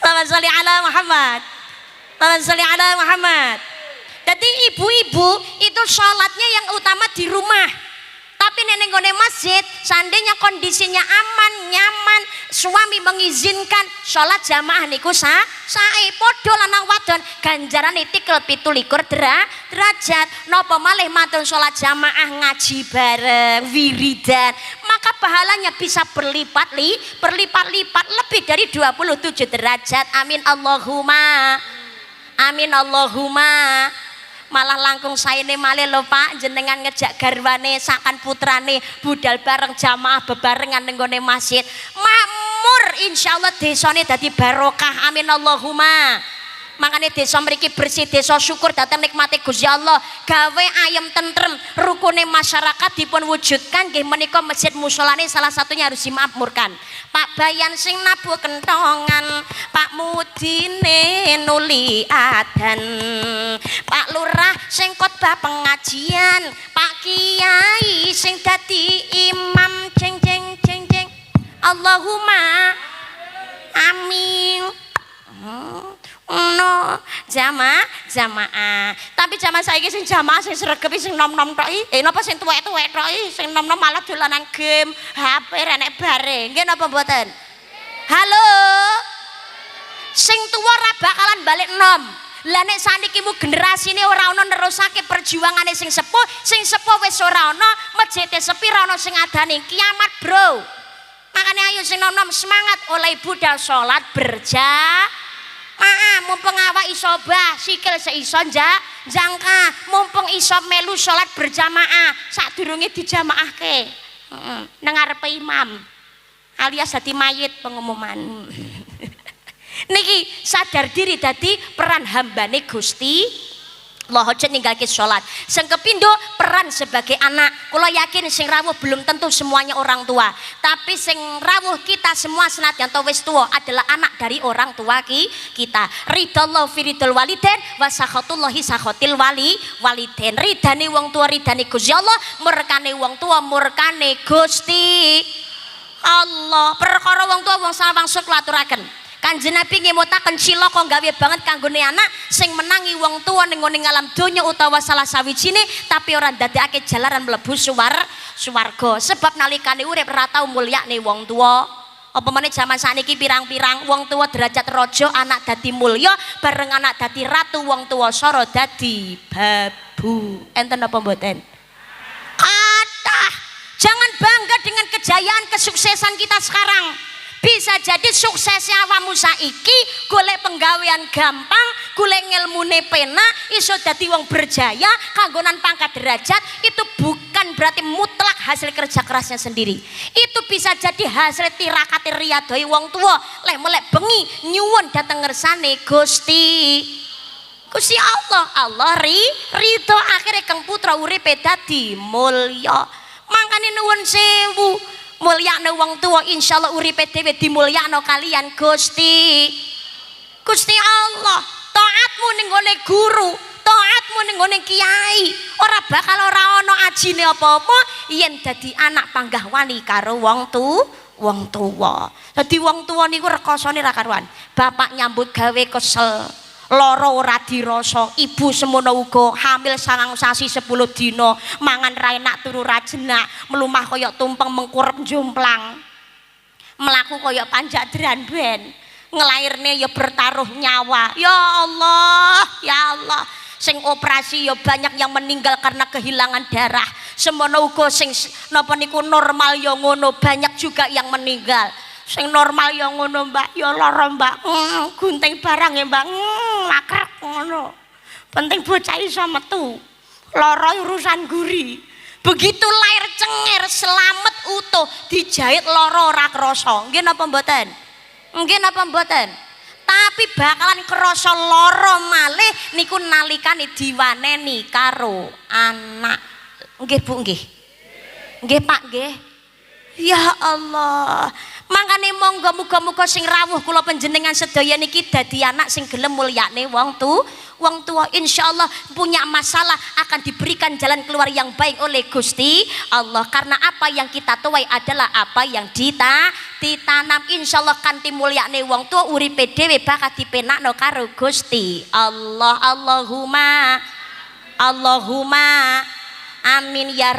Allahumma sholli ala Muhammad. Allahumma sholli ala Muhammad. Jadi ibu-ibu itu sholatnya yang utama di rumah. Tapi neneng gone masjid, seandainya kondisinya aman, nyaman, suami mengizinkan sholat jamaah niku sae podo lanang wadon ganjaran tikel 17 derajat. Napa malih matur sholat jamaah ngaji bareng wiridan, maka pahalanya bisa berlipat-lipat lebih dari 27 derajat. Amin Allahumma. Amin Allahumma. Malah langkung saene malih lho Pak, jenengan ngejak garwane sakan putrane budal bareng jamaah bebarengan ning gone masjid. Makmur insyaallah desane dadi barokah. Amin Allahumma. Makanya desa mriki bersih, desa syukur datang nikmati Gusti Allah, gawe ayem tentrem, rukune masyarakat dipun wujudkan nggih menika masjid musholane salah satunya harus dimakmurkan. Pak Bayan sing nabuh kentongan, Pak Mudine nuli adan, Pak Lurah sing khotbah pengajian, Pak Kiai sing dadi imam jeng jeng jeng jeng. Allahumma amin. No jamaah tapi jamaah saiki sing jamaah sing sregep sing nom-nom tok napa sing tuwek-tuwek tok sing nom-nom malah dolanan game HP renek bare nggih napa mboten? Halo, sing tuwa ora bakalan balik nom. Lah nek saniki mu generasine ora ana nerusake perjuangane sing sepuh wis ora ana, masjid sepi ora ana sing adani, kiamat bro. Makanya ayo sing nom-nom semangat oleh budal salat mumpung awak iso bah sikil seiso jangka, mumpung iso melu sholat berjamaah sadurunge dijamaahke nang ngarepe imam alias dadi mayit pengumuman. Niki sadar diri dadi peran hambane Gusti Allah, aja ninggalke sholat. Sing kepindho peran sebagai anak. Kula yakin sing rawuh belum tentu semuanya orang tua, tapi sing rawuh kita semua senadyan to wis tuwa adalah anak dari orang tua kita. Ridallahu fi ridal waliden wa sakhatullahi sakhatil waliden. Ridane wong tua ridane Gusti Allah, murkane wong tua murkane Gusti Allah. Perkara wong tua wong sawang suk aturaken. Kanjeng Nabi ngemutaken cilaka gawe banget kanggone anak sing menangi wong tua ning ngene alam donya utawa salah sawijine tapi ora ndadekake jalaran mlebu swarga. Sebab nalikane urip ora tau mulyakne wong tua. Apa meneh jaman sakniki pirang-pirang wong tua derajat raja, anak dadi mulya, bareng anak dadi ratu, wong tua sora dadi babu. Enten apa mboten? Kathah. Jangan bangga dengan kejayaan kesuksesan kita sekarang. Bisa jadi suksesnya awamu saiki golek penggawean gampang, golek ngilmune penak, iso dadi wong berjaya, kanggonan pangkat derajat, itu bukan berarti mutlak hasil kerja kerasnya sendiri. Itu bisa jadi hasil tirakati riyadhoi wong tua, lek melek bengi nyuwun dateng ngersane Gusti Allah ridho akhirnya kang putra uripe dadi mulya. Mangkane nuwun sewu, mulyakno wong tua insyaallah uripe dhewe dimulyakno kalian Gusti Allah. Taatmu ning gone guru, taatmu ning gone kiai, ora bakal ora ana ajine apa-apa yen dadi anak panggah wani karo wong tuwa. Dadi wong tuwa niku rekasane ra karuan. Bapak nyambut gawe kesel, lara ora dirasa, ibu semono uga hamil 9 sasi 10 dina, mangan ra enak turu ra jenak, mlumah kaya tumpeng mengkurep jomplang. Melaku kaya panjak dranben. Ngelairne ya bertaruh nyawa. Ya Allah, sing operasi ya banyak yang meninggal karena kehilangan darah. Semono uga sing napa niku normal ya ngono, banyak juga yang meninggal. Sing normal ya ngono Mbak, ya lara Mbak. Gunting barang ya Mbak. Makrek ngono. Penting bocah iso metu. Lara urusan guri. Begitu lahir cengir selamat utuh dijahit lara ora krasa. Nggih napa mboten? Mungkin apa mboten? Tapi bakalan krasa lara malih niku nalikane diwaneni karo anak. Nggih Bu nggih. Nggih Pak nggih. Ya Allah. Mangkane monggo muga-muga sing rawuh kula panjenengan sedaya niki dadi anak sing gelem mulyakne wong tua insyaallah punya masalah akan diberikan jalan keluar yang baik oleh Gusti Allah karena apa yang kita tuai adalah apa yang ditanam insyaallah kanthi mulyakne wong tua uripe dhewe bakal dipenakno karo Gusti Allah. Allahumma amin ya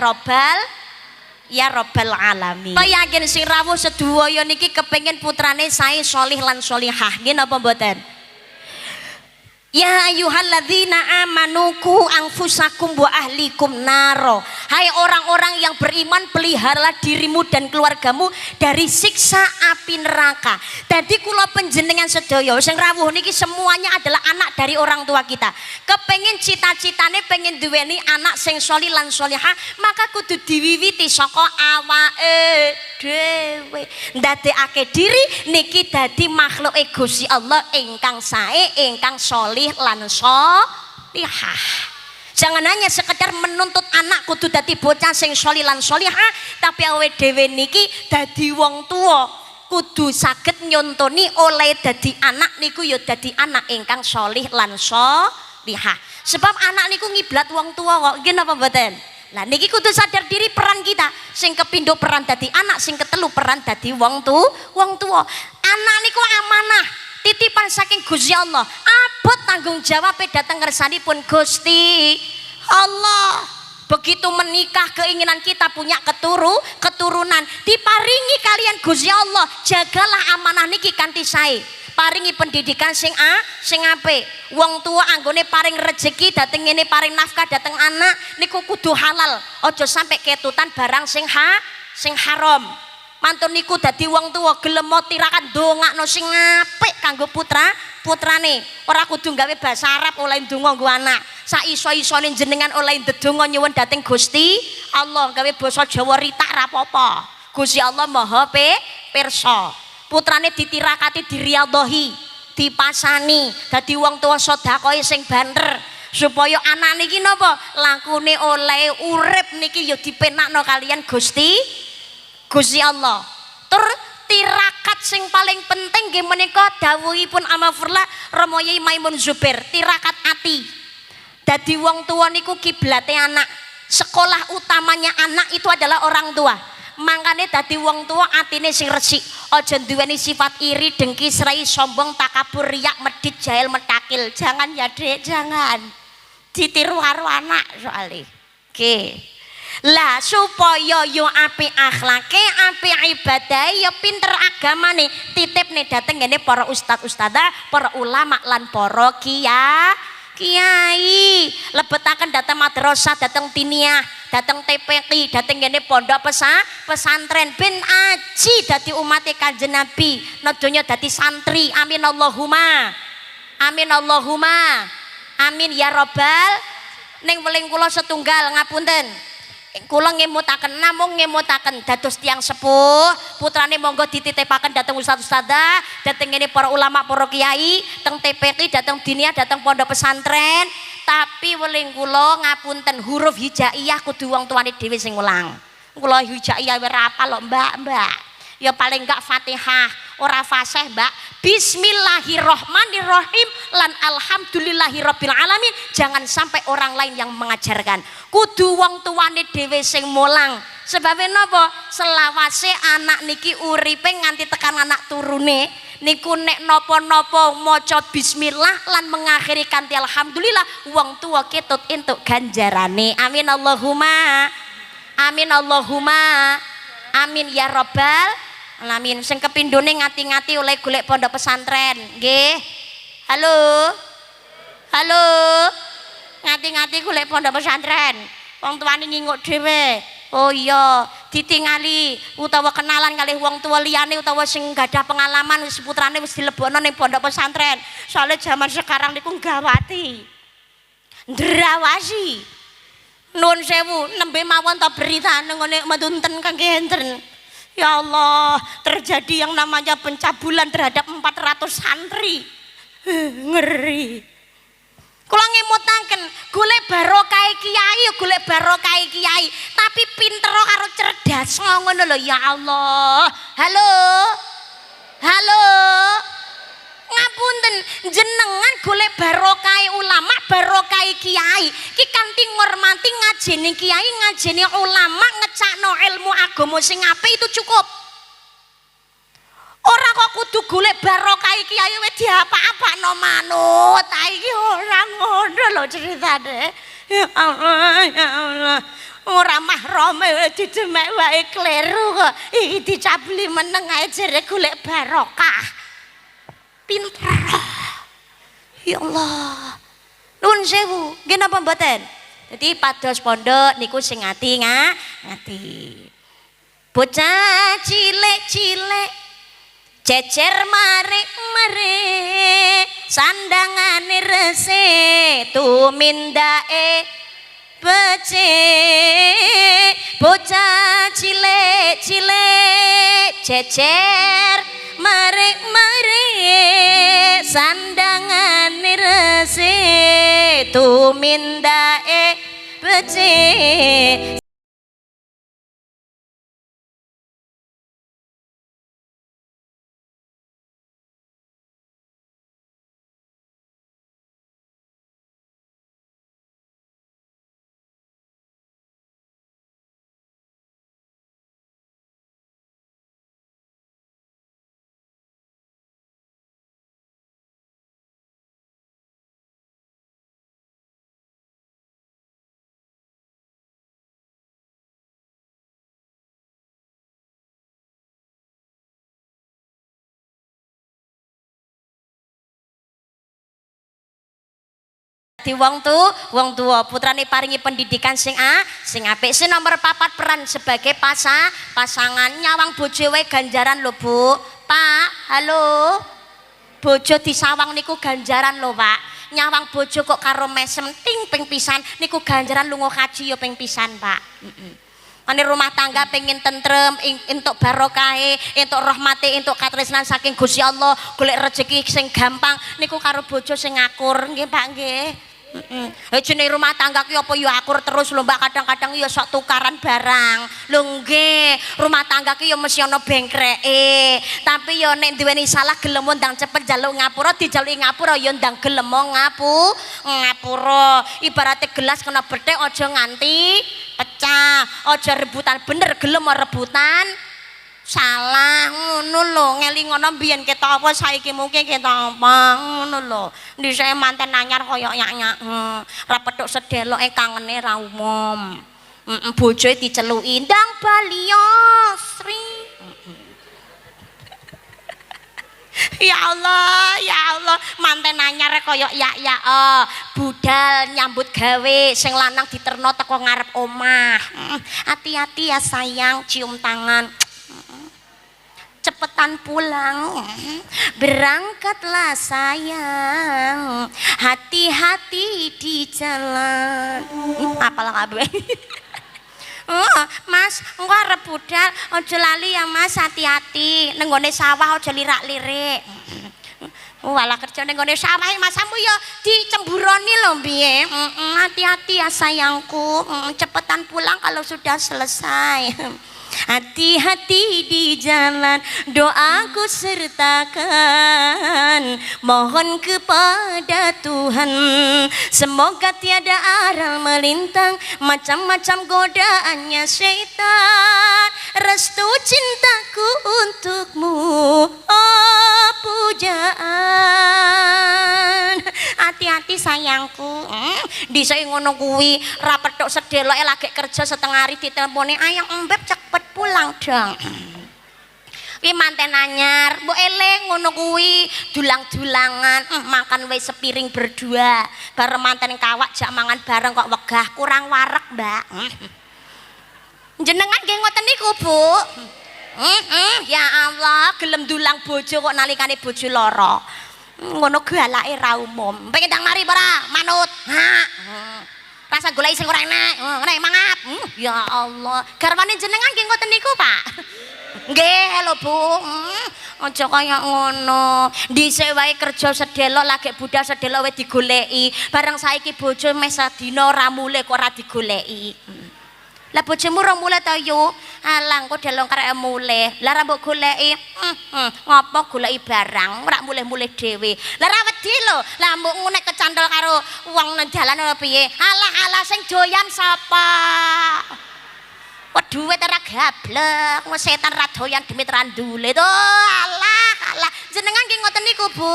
rabbal alamin. Kaya yakin sing rawuh sedaya niki kepengin putrane sae sholih lan sholihah. Nggih napa mboten? Ya ayyuhalladzina amanu qu anfusakum wa ahlikum naro. Hai orang-orang yang beriman, peliharalah dirimu dan keluargamu dari siksa api neraka. Jadi kula panjenengan sedaya sing rawuh niki semuanya adalah anak dari orang tua kita. Kepengin cita-citane pengen duweni anak sing sholih lan sholihah, maka kudu diwiwiti saka awake dhewe. Ndadekake diri niki dadi makhluke Gusti Allah ingkang sae, ingkang sholih lan sholihah. Jangan hanya sekedar menuntut anak kudu dadi bocah sing sholih lan sholihah, tapi awake dhewe niki dadi wong tua kudu saged nyontoni oleh dadi anak niku ya dadi anak ingkang sholih lan sholihah. Sebab anak niku ngiblat wong tua kok. Nggih napa mboten? Lah niki kudu sadar diri peran kita. Sing kepindho peran dadi anak, sing ketelu peran dadi wong tua. Anak niku amanah, titipan saking Gusti Allah. Abot tanggung jawab datang ngersanipun Gusti Allah. Begitu menikah keinginan kita punya keturunan diparingi kalian Gusti Allah. Jagalah amanah niki kanthi sae. Paringi pendidikan sing apik. Wong tua anggone paring rezeki dateng ngene paring nafkah dateng anak niku kudu halal. Aja sampai ketutan barang sing haram. Mantun niku dadi wong tua gelem tirakat ndongakno sing apik kanggo putrane. Ora kudu gawe basa Arab oleh ndonga nggo anak. Sak iso-isone jenengan oleh ndedonga nyuwun dhateng Gusti Allah gawe basa Jawa ritak ra apa-apa. Gusti Allah Maha pirsa. Putrane ditirakati diriyadhahi, dipasani dadi wong tua sedekahe sing banter supaya anake iki napa lakune oleh urip niki ya dipenakno kalian Gusti Allah. Tur tirakat sing paling penting nggih menika dawuhipun Amafurlah Rama Yai Maimun Zubair, tirakat ati. Dadi wong tua niku kiblate anak. Sekolah utamanya anak itu adalah orang tua. Mangkane dadi wong tua atine sing resik, aja duweni sifat iri, dengki, serai, sombong, takabur, riak, medit, jahil, metakil. Jangan ya Dek, jangan. Ditiru karo anak soalnya. Oke. Lah supaya yo apik akhlake, apik ibadahe, yo pinter agamane, titipne dateng ngene para ustad ustadzah, para ulama lan para kiai. Lebetaken dateng madrasah, dateng tiniyah, dateng TPQ, dateng ngene pondok pesantren ben aji dadi umat Kanjeng Nabi, nedonya dadi santri. Amin Allahumma. Amin ya robbal. Ning weling kula setunggal ngapunten. Kula ngemutaken namung ngemutaken dados tiyang sepuh putrane monggo dititipaken dhateng ustaz ustadzah, dhateng ngene para ulama para kiai, teng TPQ, dhateng diniyah, dhateng pondok pesantren. Tapi weling kula ngapunten huruf hijaiyah kudu wong tuane dhewe sing ulang. Kula hijai ya ora apa lho Mbak. Ya paling enggak Fatihah, ora fasih Mbak. Bismillahirrohmanirrohim lan alhamdulillahirabbil alamin. Jangan sampai orang lain yang mengajarkan. Kudu wong tuane dhewe sing mulang. Sebabnya napa? Selawase anak niki uripe nganti tekan anak turune niku nek napa-napa maca bismillah lan mengakhiri kanthi alhamdulillah, wong tua ketut entuk ganjarane. Amin Allahumma. Amin Allahumma. Amin ya rabbal alamin. Sing kepindhone ngati-ngati oleh golek pondok pesantren. Nggih. Halo. Halo. Ngati-ngati golek pondok pesantren. Wong tuane nginguk dhewe. Oh iya, ditingali utawa kenalan kali wong tua liyane utawa sing gadah pengalaman wis putrane wis dilebokno ning pondok pesantren. Soalnya zaman sekarang niku gawati. Ndrawasi. Nuwun sewu, nembe mawon ta berita ngene medunten kangge enten. Ya Allah, terjadi yang namanya pencabulan terhadap 400 santri. Ngeri. Kula ngemutaken golek barokah kiai, golek barokah kiai, tapi pinter karo cerdas ngono lho ya Allah. Halo. Halo. Ngapunten jenengan golek barokah ulama, barokah kiai. Ki kanthi ngormati ngajeni kiai, ngajeni ulama, ngecakno ilmu agama sing apik itu cukup. Ora kok kudu golek barokah kiai wis diapa-apakno manut. Ta iki ora ngono lho ceritane. Ya Allah, ya Allah. Ora mahrome didemek wae kleru kok. Iki dicabli meneng ae jere golek barokah. Pinter. Ya Allah. Nuwun sewu, nggih napa mboten? Dadi pados pondok niku sing ngati. Bocah cilik-cilik cecer mare sandangane rese tumindae becik. Bocah cilik-cilik cecer mare sandangane rese tumindae becik. Di wong tua putrane paringi pendidikan sing apik. Sing nomor 4 peran sebagai pasangan nyawang bojo wae ganjaran lho Bu. Pak, halo. Bojo disawang niku ganjaran lho Pak. Nyawang bojo kok karo mesem ting ping pisan niku ganjaran lunga haji ya ping pisan Pak. Ane rumah tangga pengen tentrem, entuk barokahe, entuk rahmate, entuk katresnan saking Gusti Allah, golek rezeki sing gampang niku karo bojo sing ngakur nggih Pak nggih. Jenenge rumah tangga ki apa ya akur terus lho Mbak, kadang-kadang ya sok tukaran barang. Lho nggih, rumah tangga ki ya mesti ana bengkreke. Tapi ya nek duweni salah gelem ndang cepet njaluk ngapura, dijaluki ngapura ya ndang gelem ngapura. Ibarate gelas kena bethik aja nganti pecah. Aja rebutan bener, gelem rebutan salah ngono lho. Ngelingono biyen ketok apa saiki mungkin ketok apa ngono lho. Dhisike manten anyar kaya nyak-nyak ra petuk sedeloke kangene ra umum. Bojoe diceluki ndang Baliosri. Ya Allah, ya Allah, manten anyar kaya ya budal nyambut gawe sing lanang diterno teko ngarep omah. Hati-hati ya sayang, cium tangan. Cepetan pulang, berangkatlah sayang, hati-hati di jalan. Apalah kabeh. Mas, engko arep budal, aja lali ya Mas, hati-hati. Nang gone sawah aja lirak-lirik. Walah kerja ning gone sawah masamu ya dicemburoni lho piye. Hati-hati ya sayangku. Cepetan pulang kalau sudah selesai. Hati-hati di jalan, doaku sertakan, mohon kepada Tuhan, semoga tiada aral melintang, macam-macam godaannya syaitan. Restu cintaku untukmu, oh pujaan. Hati-hati sayangku. Dhisik ngono kuwi ra petuk sedeloke lagi kerja setengah hari diteleponi ayang embeb cepet pulang dong. Ki manten anyar, mbok eling ngono kuwi dulang-dulangan, makan wae sepiring berdua. Bareng manten kawak jak mangan bareng kok wegah kurang wareg, Mbak. Jenengan nggih ngoten niku, Bu. Ya Allah, gelem dulang bojo kok nalikane bojo lara. Ngono galake ra umum. Pengen ndang mari ora? Manut. Rasa golek sing ora enak. Ngene mangap. Ya Allah. Garwane jenengan nggih ngoten niku, Pak? Nggih lho, Bu. Aja kaya ngono. Dhisik wae kerja sedelok lagi budal sedelok wis digoleki. Bareng saiki bojo mes sadina ora mulih kok ora digoleki. Lah bojomu ora mulih ta yo? Alang kok delong karek mulih. Lah ra mbok goleki. Ngopo goleki barang, ora mulih-mulih dhewe. Lah ra wedi lho. Lah mbok ngunek kecantol karo wong nang dalan ora piye? Alah sing doyan sapa? Kok duwit ora gablek, wong setan ra doyan demit randule to. Alah, jenengan ki ngoten niku, Bu.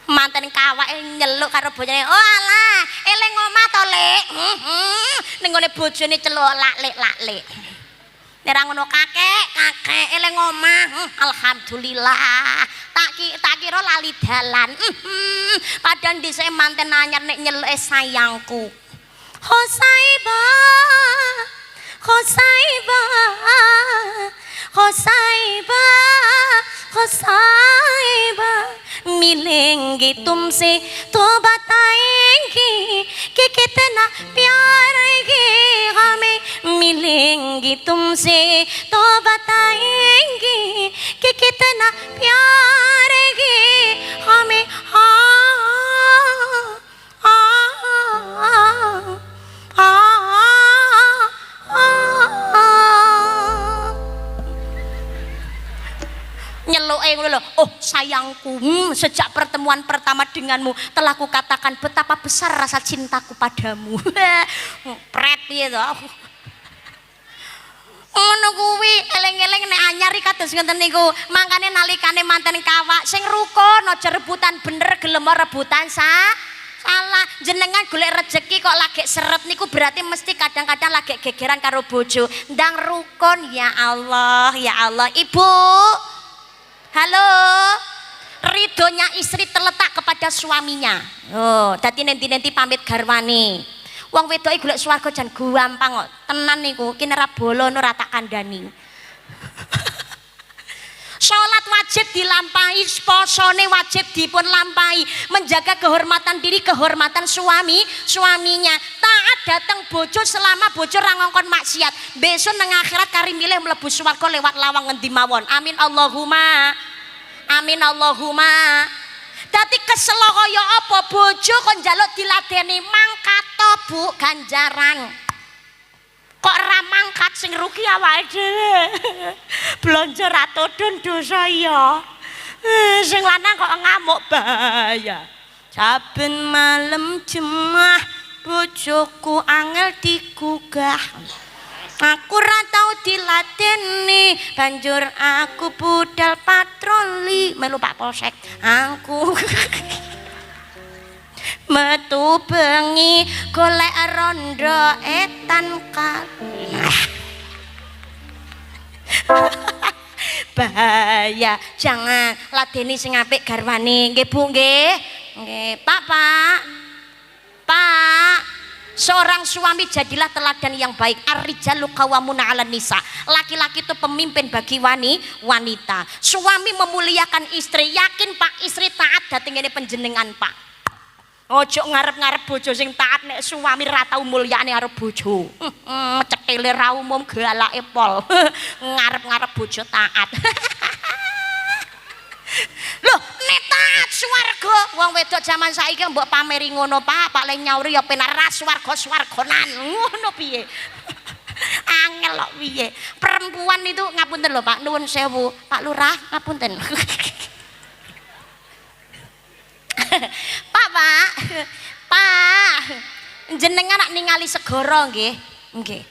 Manten kawake nyeluk karo bojone. Oh alah, eling omah to, Lek. Ning ngene bojone celuk lak-lek. Nek ra ngono kakek eling omah. Alhamdulillah. Tak kira lali dalan. Padahal dhisik manten anyar nek nyeluke sayangku. Khosaiba मिलेंगे तुमसे तो बताएंगे कि कितना प्यार है हमें मिलेंगे तुमसे तो बताएंगे कि कितना प्यार है हमें nyeluke ngono lho. Oh sayangku, sejak pertemuan pertama denganmu telah kukatakan betapa besar rasa cintaku padamu. Pret piye to? Ngono kuwi eling-eling nek anyar iki kados ngoten niku. Mangkane nalikane manten kawak sing rukun aja rebutan bener gelem rebutan salah. Jenengan golek rezeki kok lagi seret niku berarti mesti kadang-kadang lagi gegeran karo bojo. Ndang rukun ya Allah, ya Allah. Ibu halo, ridhonya istri terletak kepada suaminya. Oh, dadi nanti pamit garwane. Wong wedoke golek swarga jan gampang kok. Tenan niku, ki ora bolono ora tak kandhani. Salat wajib dilampahi, posone wajib dipun lampahi, menjaga kehormatan diri, kehormatan suaminya. Taat datang bojo selama bojo ra ngongkon maksiat. Besok nang akhirat kari milih mlebu swarga lewat lawang ngendi mawon. Amin Allahumma. Amin Allahumma. Dadi kesel kaya apa bojo kon njaluk diladeni mangkat to, Bu, ganjaran. Kok ora mangkat sing rugi awake dhewe. Blonjo ra todon dosa ya. Sing lanang kok ngamuk bahaya. Saben malam Jumat bojoku angel digugah. Aku ra tau diladeni, banjur aku budal patroli melu Pak Polsek. Aku metu bengi golek rondo etan bahaya. Jangan ladeni sing apik garwane. Nggih Bu, nggih. Nggih, Pak. Seorang suami jadilah teladan yang baik. Ar-rijalu qawwamuna 'alan nisa. Laki-laki itu pemimpin bagi wanita. Suami memuliakan istri. Yakin Pak istri taat dateng ngene panjenengan Pak. Ojo ngarep-ngarep bojo sing taat nek suami ra tau mulyane karo bojo. Cekile ra umum galake pol. Ngarep-ngarep bojo taat. Loh, nek taat swarga, wong wedok jaman saiki mbok pameri ngono, Pak. Pak le nyauri ya penak ra swarga-swargonan. Ngono piye? Angel kok piye? Perempuan itu ngapunten lho, Pak, nuwun sewu. Pak Lurah, ngapunten. Pak, jenengan nak ningali segara nggih. Nggih.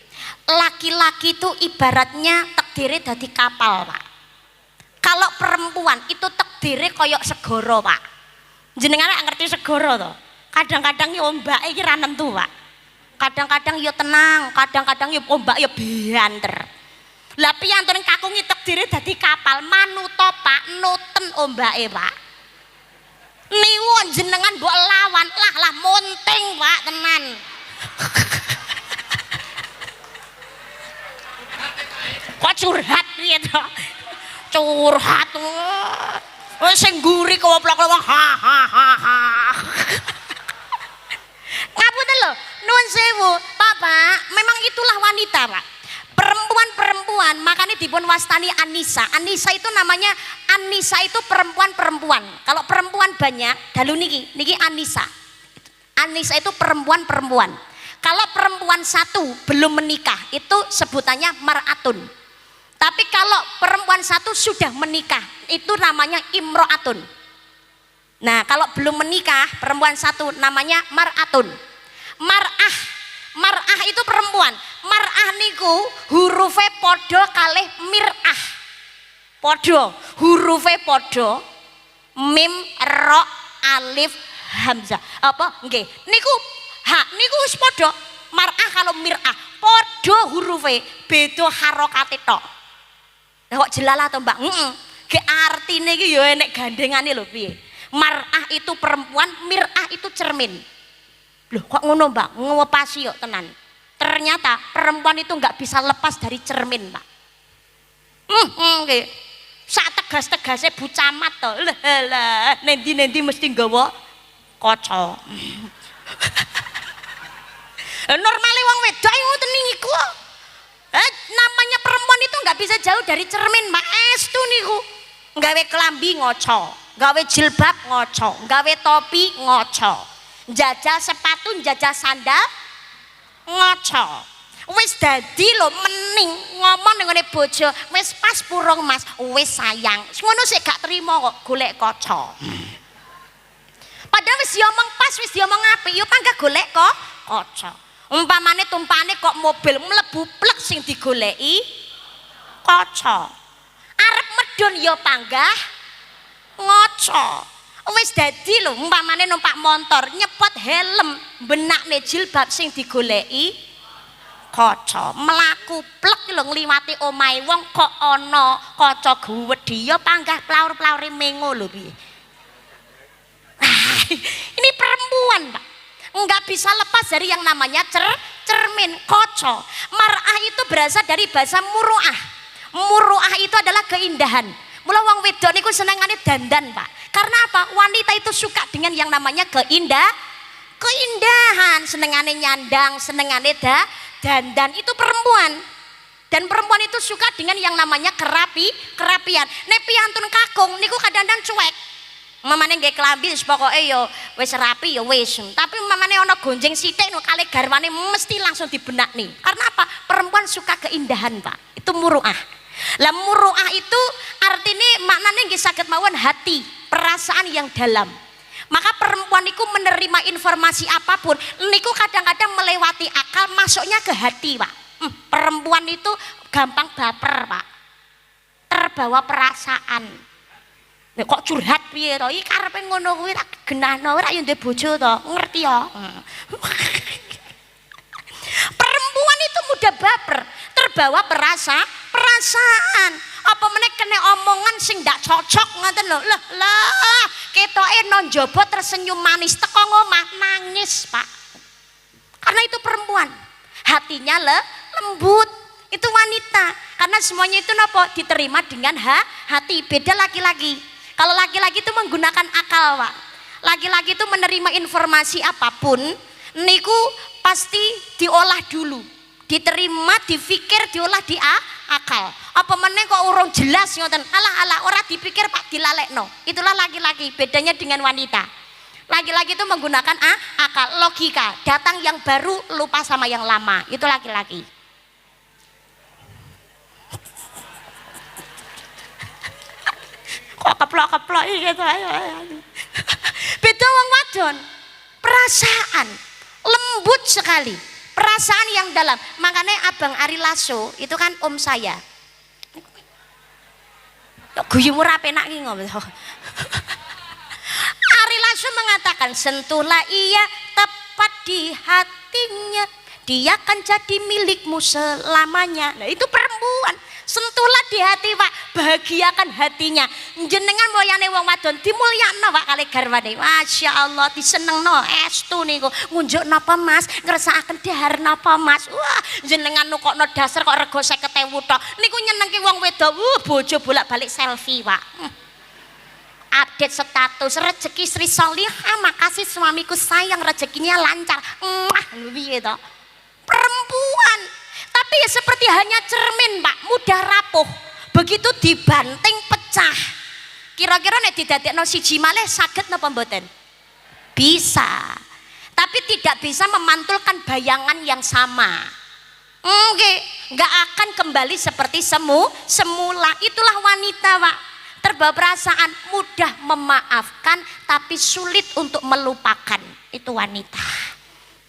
Laki-laki itu ibaratnya takdire dadi kapal, Pak. Kalau perempuan itu takdire koyok segara, Pak. Jenengan nak ngerti segara to? Kadang-kadang yo ombake iki ra nentu, Pak. Kadang-kadang yo tenang, kadang-kadang yo ombak yo banter. Lah piyantuning kakungi takdire dadi kapal, manuta, Pak, noten ombake, Pak. Niku jenengan mbok lawan lah monting, Pak, tenan. Kok curhat piye to? Curhat. Wis sing nguri koplok wong ha. Ngapunten lho, nuwun sewu, Pak, memang itulah wanita, Pak. Perempuan-perempuan makanya dipun wastani Anisa. Anisa itu namanya, Anisa itu perempuan-perempuan. Kalau perempuan banyak, dalu niki Anisa. Anisa itu perempuan-perempuan. Kalau perempuan satu belum menikah itu sebutannya mar'atun. Tapi kalau perempuan satu sudah menikah itu namanya imro'atun. Nah, kalau belum menikah perempuan satu namanya mar'atun. Mar'ah itu perempuan. Mar'ah niku hurufe podo kalih mir'ah. Podo, hurufe podo, mim, ro, alif, hamzah. Apa? Nggih. Niku niku wis podo. Mar'ah kalau mir'ah podo hurufe, beda harokate tok. Lah kok jelalah to, Mbak? Ge artine iki ya enek gandengane lho piye. Mar'ah itu perempuan, mir'ah itu cermin. Loh kok ngono, Mbak? Ngewepasi kok tenan. Ternyata perempuan itu nggak bisa lepas dari cermin, Pak. Nggih. Sak tegas-tegase Bu Camat to. Lah, nendi-nendi mesti nggawa kaca. Normale wong wedok ngoten niku. Namanya perempuan itu nggak bisa jauh dari cermin, Mbak. Estu niku. Gawe kelambi ngoco, gawe jilbab ngoco, gawe topi ngoco. Jajal sepatu, jajal sandal ngoco. Wis dadi lho mending ngomong nengone bojo, wis pas purung Mas, wis sayang. Ngono sik gak trimo kok golek kaca. Padahal wis diomong pas, wis diomong apik, yo panggah golek kok kaca. Umpamane tumpane kok mobil mlebu plek sing digoleki kaca. Arep medun yo panggah ngaca. Wis dadi lho umpamane numpak motor nyepot helm benakne jilbab sing digoleki kaca. Mlaku plek lho ngliwati omahe wong kok ana kaca guwedhi ya panggah plaur-plaure mengo lho piye. Ini perempuan, Pak. Enggak bisa lepas dari yang namanya cermin, kaca. Mar'ah itu berasal dari bahasa muru'ah. Muru'ah itu adalah keindahan. Mula wong wedok niku senengane dandan, Pak. Karena apa? Wanita itu suka dengan yang namanya keindahan, senengane nyandang, senengane dandan. Itu perempuan. Dan perempuan itu suka dengan yang namanya kerapian. Nek piantun kakung niku kadang-kadang cuek. Mamane nggih klambi wis pokoke ya wis rapi ya wis. Tapi mamane ana gonjeng sithik no kali garwane mesti langsung dibenakni. Karena apa? Perempuan suka keindahan, Pak. Itu muru'ah. Lah muru'ah itu artinya maknanya nggih saged mawon hati, perasaan yang dalam. Maka perempuan niku menerima informasi apapun niku kadang-kadang melewati akal masuknya ke hati, Pak. Perempuan itu gampang baper, Pak. Terbawa perasaan. Nek kok curhat piye to? Iki karepe ngono kuwi tak genahno ora yo ndek bojo to. Ngerti ya? Perempuan itu mudah baper, terbawa perasaan. Apa meneh kena omongan sing ndak cocok ngoten lho. Lah, ketoke nang njaba tersenyum manis teko ngomah nangis, Pak. Karena itu perempuan. Hatinya lembut. Itu wanita. Karena semuanya itu napa? Diterima dengan hati. Beda laki-laki. Kalau laki-laki itu menggunakan akal, Pak. Laki-laki itu menerima informasi apapun niku pasti diolah dulu, diterima, dipikir, diolah di akal. Apa meneh kok urung jelas ngoten, alah ora dipikir Pak dilalekno. Itulah laki-laki, bedanya dengan wanita. Laki-laki itu menggunakan akal, logika, datang yang baru lupa sama yang lama. Itu laki-laki. Kok keplok-keplok gitu. Beda wong wadon, perasaan lembut sekali, perasaan yang dalam. Makanya Abang Ari Lasso itu kan om saya. Guyumu ra penak ki ngomong. Ari Lasso mengatakan, sentuhlah ia tepat di hatinya, dia akan jadi milikmu selamanya. Nah itu perempuan, sentuhlah di hati Pak, bahagiakan hatinya. Jenengan moyane wong wadon dimulyakno Pak kali garwane. Masya Allah disenengno estu niku. Ngunjuk napa Mas, ngersakaken dahar napa Mas. Wah, jenengan nukokno dasar kok rego 50.000 tok. Niku nyenengke wong wedok. Bojo bolak-balik selfie Pak. Update status rezeki Sri Solihah, makasih suamiku sayang, rezekinya lancar. Piye to? Perempuan. Tapi ya seperti hanya cermin Pak, mudah rapuh. Begitu dibanting pecah. Kira-kira nek didadekno siji malih saged napa mboten? Bisa. Tapi tidak bisa memantulkan bayangan yang sama. Nggak akan kembali seperti semula. Itulah wanita Pak. Terbawa perasaan, mudah memaafkan tapi sulit untuk melupakan. Itu wanita.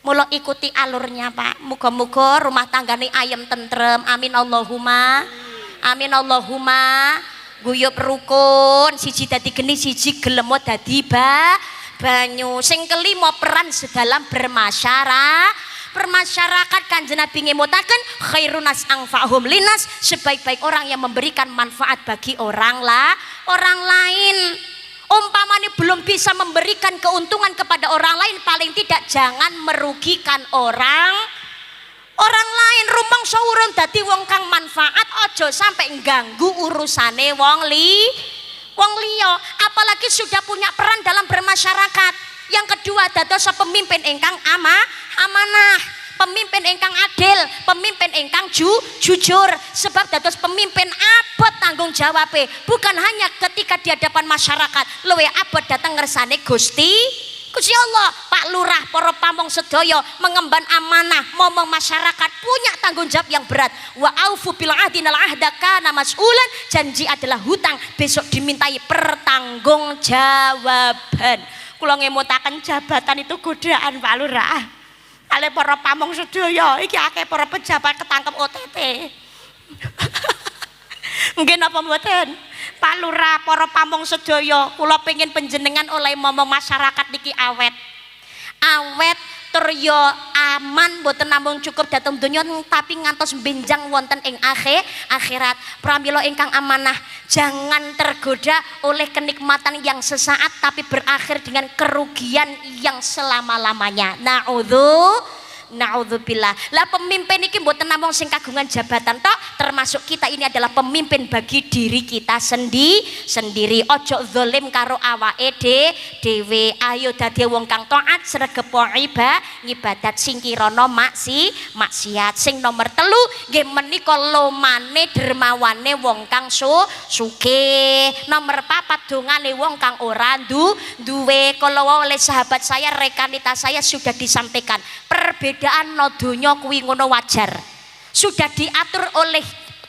Mula ikuti alurnya Pak. Muga-muga rumah tanggane ayem tentrem. Amin Allahumma. Amin Allahumma. Guyub rukun, siji dadi geni, siji gelem dadi banyu. Sing kelima peran sedalam bermasyarakat. Kanjeng Nabi ngemutaken khairunas anfa'hum linas, sebaik-baik orang yang memberikan manfaat bagi orang lain. Umpamanya belum bisa memberikan keuntungan kepada orang lain, paling tidak jangan merugikan orang lain. Rumangsa urung dadi wong kang manfaat, aja sampai ganggu urusane wong liya. Apalagi sudah punya peran dalam bermasyarakat. Yang kedua, dados pemimpin ingkang amanah, pemimpin ingkang adil, pemimpin ingkang jujur. Sebab dados pemimpin abot tanggung jawabe, bukan hanya ketika di hadapan masyarakat, luwih abot datang ngersane Gusti Allah. Pak Lurah, para pamong sedaya mengemban amanah, momong masyarakat, punya tanggung jawab yang berat. Wa aufu bil ahdinal ahda kana mas'ulan, janji adalah hutang, besok dimintai pertanggungjawaban. Kula ngemutaken jabatan itu godaan Pak Lurah. Ale para pamong sedaya iki akeh para pejabat ketangkep OTT. Nggih napa mboten? Pak Lurah, para pamong sedaya, kula pengin panjenengan oleh momong masyarakat niki awet tur yo aman, mboten namung cukup dateng donya tapi ngantos benjang wonten ing akhirat. Pramila ingkang amanah, jangan tergoda oleh kenikmatan yang sesaat tapi berakhir dengan kerugian yang selama-lamanya. Na'udzubillah. Lah pemimpin iki mboten namung sing kagungan jabatan tok, termasuk kita ini adalah pemimpin bagi diri kita sendiri. Ojo zalim karo awake dhewe. Ayo dadi wong kang taat sregepo ngibadat, singkirana maksiat. Sing nomor 3 nggih menika lomane dermawane wong kang sugih. Nomor 4 dongane wong kang ora duwe. Kalau oleh sahabat saya, rekanitas saya sudah disampaikan. Perbedaan no donya kuwi ngono wajar, sudah diatur oleh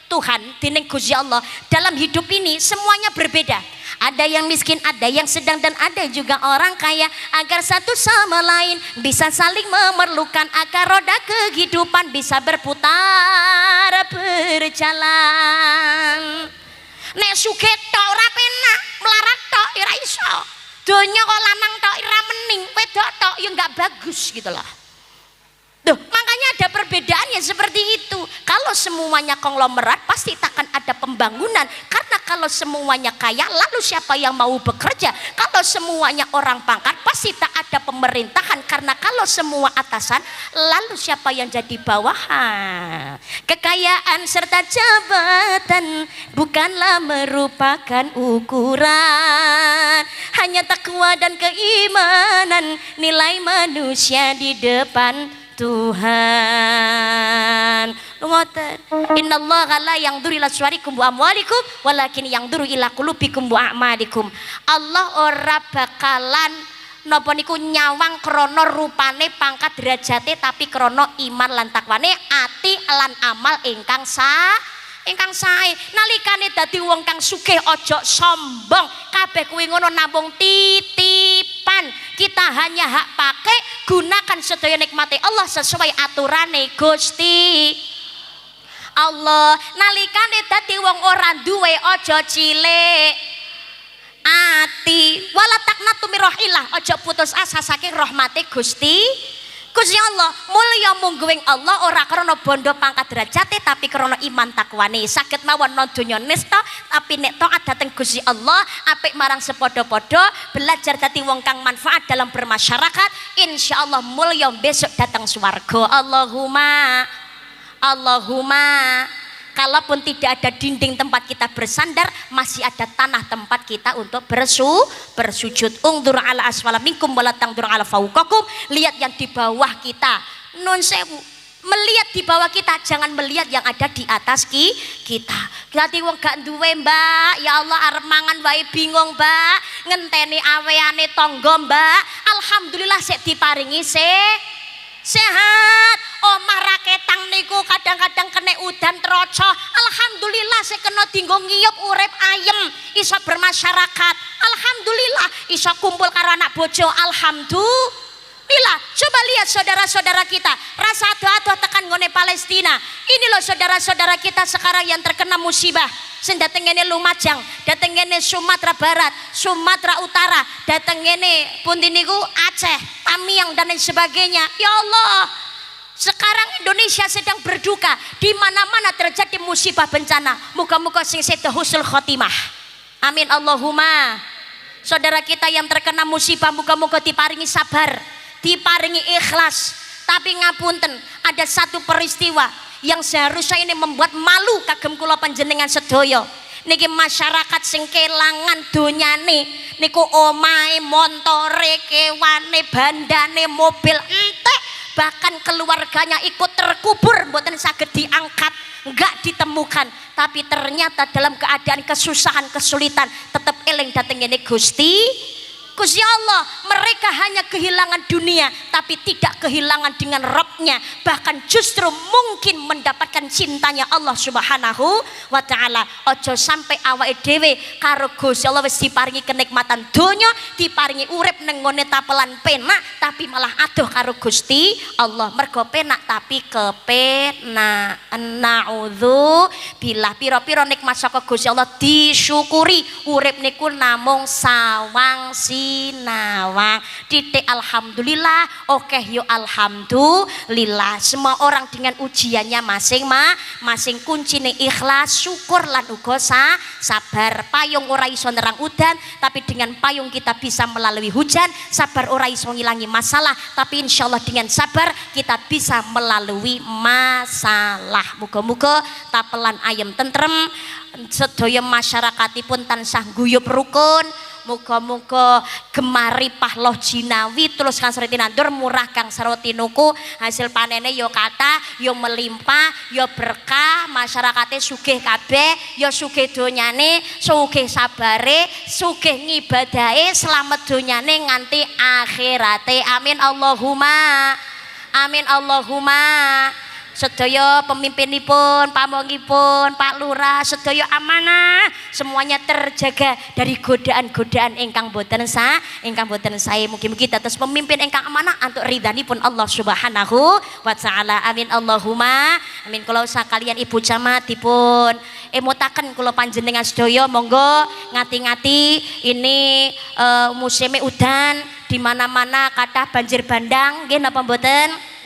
Tuhan dening Gusti Allah. Dalam hidup ini semuanya berbeda, ada yang miskin, ada yang sedang, dan ada juga orang kaya, agar satu sama lain bisa saling memerlukan, agar roda kehidupan bisa berputar berjalan. Nek sugih tok ora penak, melarat tok ora iso. Donya kok lanang tok ora mening, wedok tok ya enggak bagus gitu loh. Makanya ada perbedaannya seperti itu. Kalau semuanya konglomerat pasti takkan ada pembangunan. Karena kalau semuanya kaya, lalu siapa yang mau bekerja? Kalau semuanya orang pangkat, pasti tak ada pemerintahan. Karena kalau semua atasan, lalu siapa yang jadi bawahan? Kekayaan serta jabatan bukanlah merupakan ukuran. hanya takwa dan keimanan, nilai manusia di depan Tuhan. Ngoten. Innallaha la yanzuru ila suwarikum wa amwalikum walakin yanzuru ila qulubikum wa a'malikum. Allah ora bakalan napa niku nyawang krana rupane pangkat derajate, tapi krana iman lan takwane, ati lan amal ingkang sae. Nalikane dadi wong kang sugih ojo sombong, kabeh kuwi ngono namung titipan. Kita hanya hak pakai, gunakan sedaya nikmate Allah sesuai aturane Gusti Allah. Nalikane dadi wong ora duwe ojo cilik ati, wala taqnatu min rahillah, ojo putus asa saking rahmate Gusti Allah. Mulya mungguing Allah ora krana bondo pangkat derajate, tapi krana iman takwane. Saged mawon non donya nista, tapi nek taat dhateng Gusti Allah, apik marang sepadha-padha, belajar dadi wong kang manfaat dalam bermasyarakat, insyaallah mulya besok datang swarga. Allahumma. Kalaupun tidak ada dinding tempat kita bersandar, masih ada tanah tempat kita untuk bersujud. Ungdur ala asfala minkum wala tangdur ala fauqakum. Lihat yang di bawah kita. Nun sewu. Melihat di bawah kita, jangan melihat yang ada di atas kita. Dadi wong gak duwe, Mbak. Ya Allah, arep mangan wae bingung, Mbak. Ngenteni aweane tangga, Mbak. Alhamdulillah sik diparingi sehat. Omah raketang niku kadang-kadang kena udan troco. Alhamdulillah saya kena dinggo ngiyup urip ayem, iso bermasyarakat. Alhamdulillah iso kumpul karo anak bojo. Alhamdulillah. Coba lihat saudara-saudara kita, rasa ado-ado tekan ngone Palestina. Ini loh saudara-saudara kita sekarang yang terkena musibah. Sing dateng ngene Lumajang, dateng ngene Sumatera Barat, Sumatera Utara, dateng ngene pundi niku Aceh, Tamiang dan lain sebagainya. Ya Allah, sekarang Indonesia sedang berduka, di mana-mana terjadi musibah bencana. Muka-muka sing sedo husnul khotimah. Amin Allahumma. Saudara kita yang terkena musibah, muka-muka diparingi sabar, diparingi ikhlas. Tapi ngapunten, ada satu peristiwa yang seharusnya ini membuat malu kagem kula panjenengan sedaya. Niki masyarakat sing kelangan donyane niku omahe, montore, kewane, bandane, mobil entek, bahkan keluarganya ikut terkubur, mboten saged diangkat, enggak ditemukan. Tapi ternyata dalam keadaan kesusahan, kesulitan, tetap eling dateng ngene Gusti Allah. Mereka hanya kehilangan dunia, tapi tidak kehilangan dengan Rabbnya, bahkan justru mungkin mendapatkan cintanya Allah Subhanahu wa ta'ala. Ojo sampai awake dhewe karo Gusti Allah wis diparingi kenikmatan donya, diparingi urip nang ngone tapelan penak, tapi malah adoh karo Gusti Allah. Mergo penak tapi kepenak. Naudzu billah. Pira-pira nikmat saka Gusti Allah disyukuri. Urip niku namung sawang sinawang. Titik alhamdulillah, oke yo alhamdulillah. Semua orang dengan ujiannya masing-masing. Kuncine ikhlas, syukur lan uga sabar. Payung ora iso nerang udan, tapi dengan payung kita bisa melalui hujan. Sabar ora iso ngilangi masalah, tapi insyaallah dengan sabar kita bisa melalui masalah. Muga-muga tapelan ayem tentrem, sedaya masyarakatipun tansah guyub rukun. Muga-muga gemari pahloh jinawi tulus kang sareti nandur, murah kang sareti nuku, hasil panene yo kata yo melimpah yo berkah, masyarakate sugih kabeh, yo sugih donyane, sugih sabare, sugih ngibadahe, selamat donyane nganti akhirate. Amin Allahumma. Amin Allahumma. Sedaya pemimpinipun, pamongipun, Pak Lurah, sedaya amanah, semuanya terjaga dari godaan-godaan ingkang boten sae. Mugi-mugi dados pemimpin ingkang amanah antuk ridhanipun Allah Subhanahu wa taala. Amin Allahumma. Amin. Kula sakalian Ibu Camatipun emutaken kula panjenengan sedaya monggo ngati-ngati ini musim udan, di mana-mana kathah banjir bandang nggih napa mboten?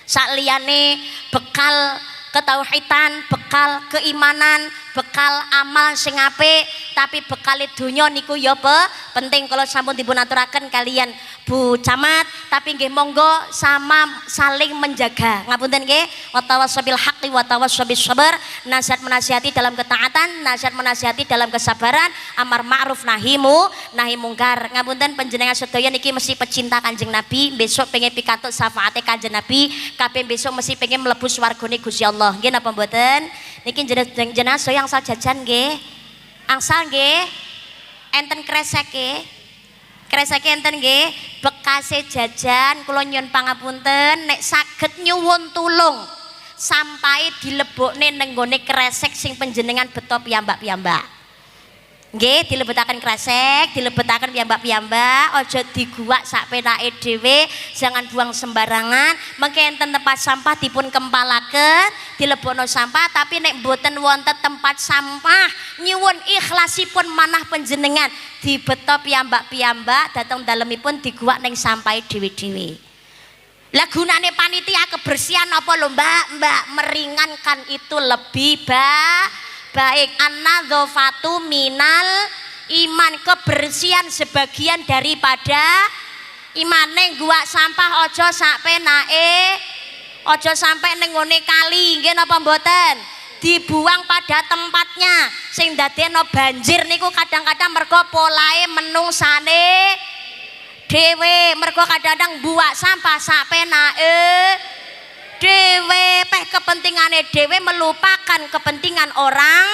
Sakliyane bekal ketauhidan, bekal keimanan, bekal amal sing apik, tapi bekal donya niku ya penting. Kalau sampun dipun aturaken kalian Bu Camat, tapi nggih monggo sama saling menjaga. Ngapunten nggih, wa tawassabil haqqi wa tawassabis sabr. Nasihat menasihati dalam ketaatan, nasihat menasihati dalam kesabaran, amar ma'ruf nahi mungkar. Ngapunten panjenengan sedaya niki mesti pecinta Kanjeng Nabi, besok pengen pikantuk syafaate Kanjeng Nabi, kabeh besok mesti pengen mlebu swargane Gusti Allah. Nggih napa mboten? Niki jenengan so yang angsal jajan nggih. Angsal nggih. Enten kresek nggih. Kreseke enten nggih, bekase jajan kula nyuwun pangapunten nek saged nyuwun tulung sampai dilebokne neng gone kresek sing panjenengan beto piyambak-piyambak. Nggih, dilebetaken kresek, dilebetaken piyambak-piyambak, aja diguwak sak penake dhewe, jangan buang sembarangan. Mengke enten tempat sampah dipun kempalaken, dilebokno sampah, tapi nek mboten wonten tempat sampah, nyuwun ikhlasipun manah panjenengan dibeto piyambak-piyambak dhateng dalemipun diguwak ning sampahe dhewe-dhewe. Lah gunane panitia kebersihan apa lho Mbak? Mbak, meringankan itu lebih baik. An-nadzafatu minal iman, kebersihan sebagian daripada iman. Ning guwak sampah aja sak penake, aja sampai ning ngone kali, nggih napa mboten? Dibuang pada tempatnya. Sing dadekno banjir niku kadang-kadang mergo polahe menungsane dhewe, mergo kadang-kadang buak sampah sak penake dhewe, peh kepentingane dhewe melupakan kepentingan orang.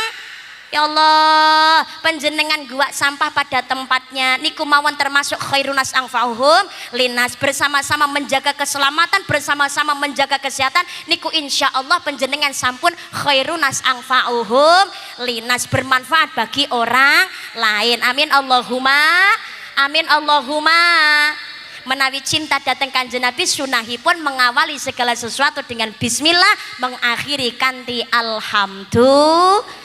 Ya Allah, panjenengan guak sampah pada tempatnya niku mawon termasuk khairunas anfa'uhum linas. Bersama-sama menjaga keselamatan, bersama-sama menjaga kesehatan niku insya Allah panjenengan sampun khairunas anfa'uhum linas, bermanfaat bagi orang lain. Amin Allahumma amin Allahumma. Menawi cinta datang Kanjeng Nabi, sunahipun mengawali segala sesuatu dengan bismillah, mengakhiri kanthi alhamdulillah.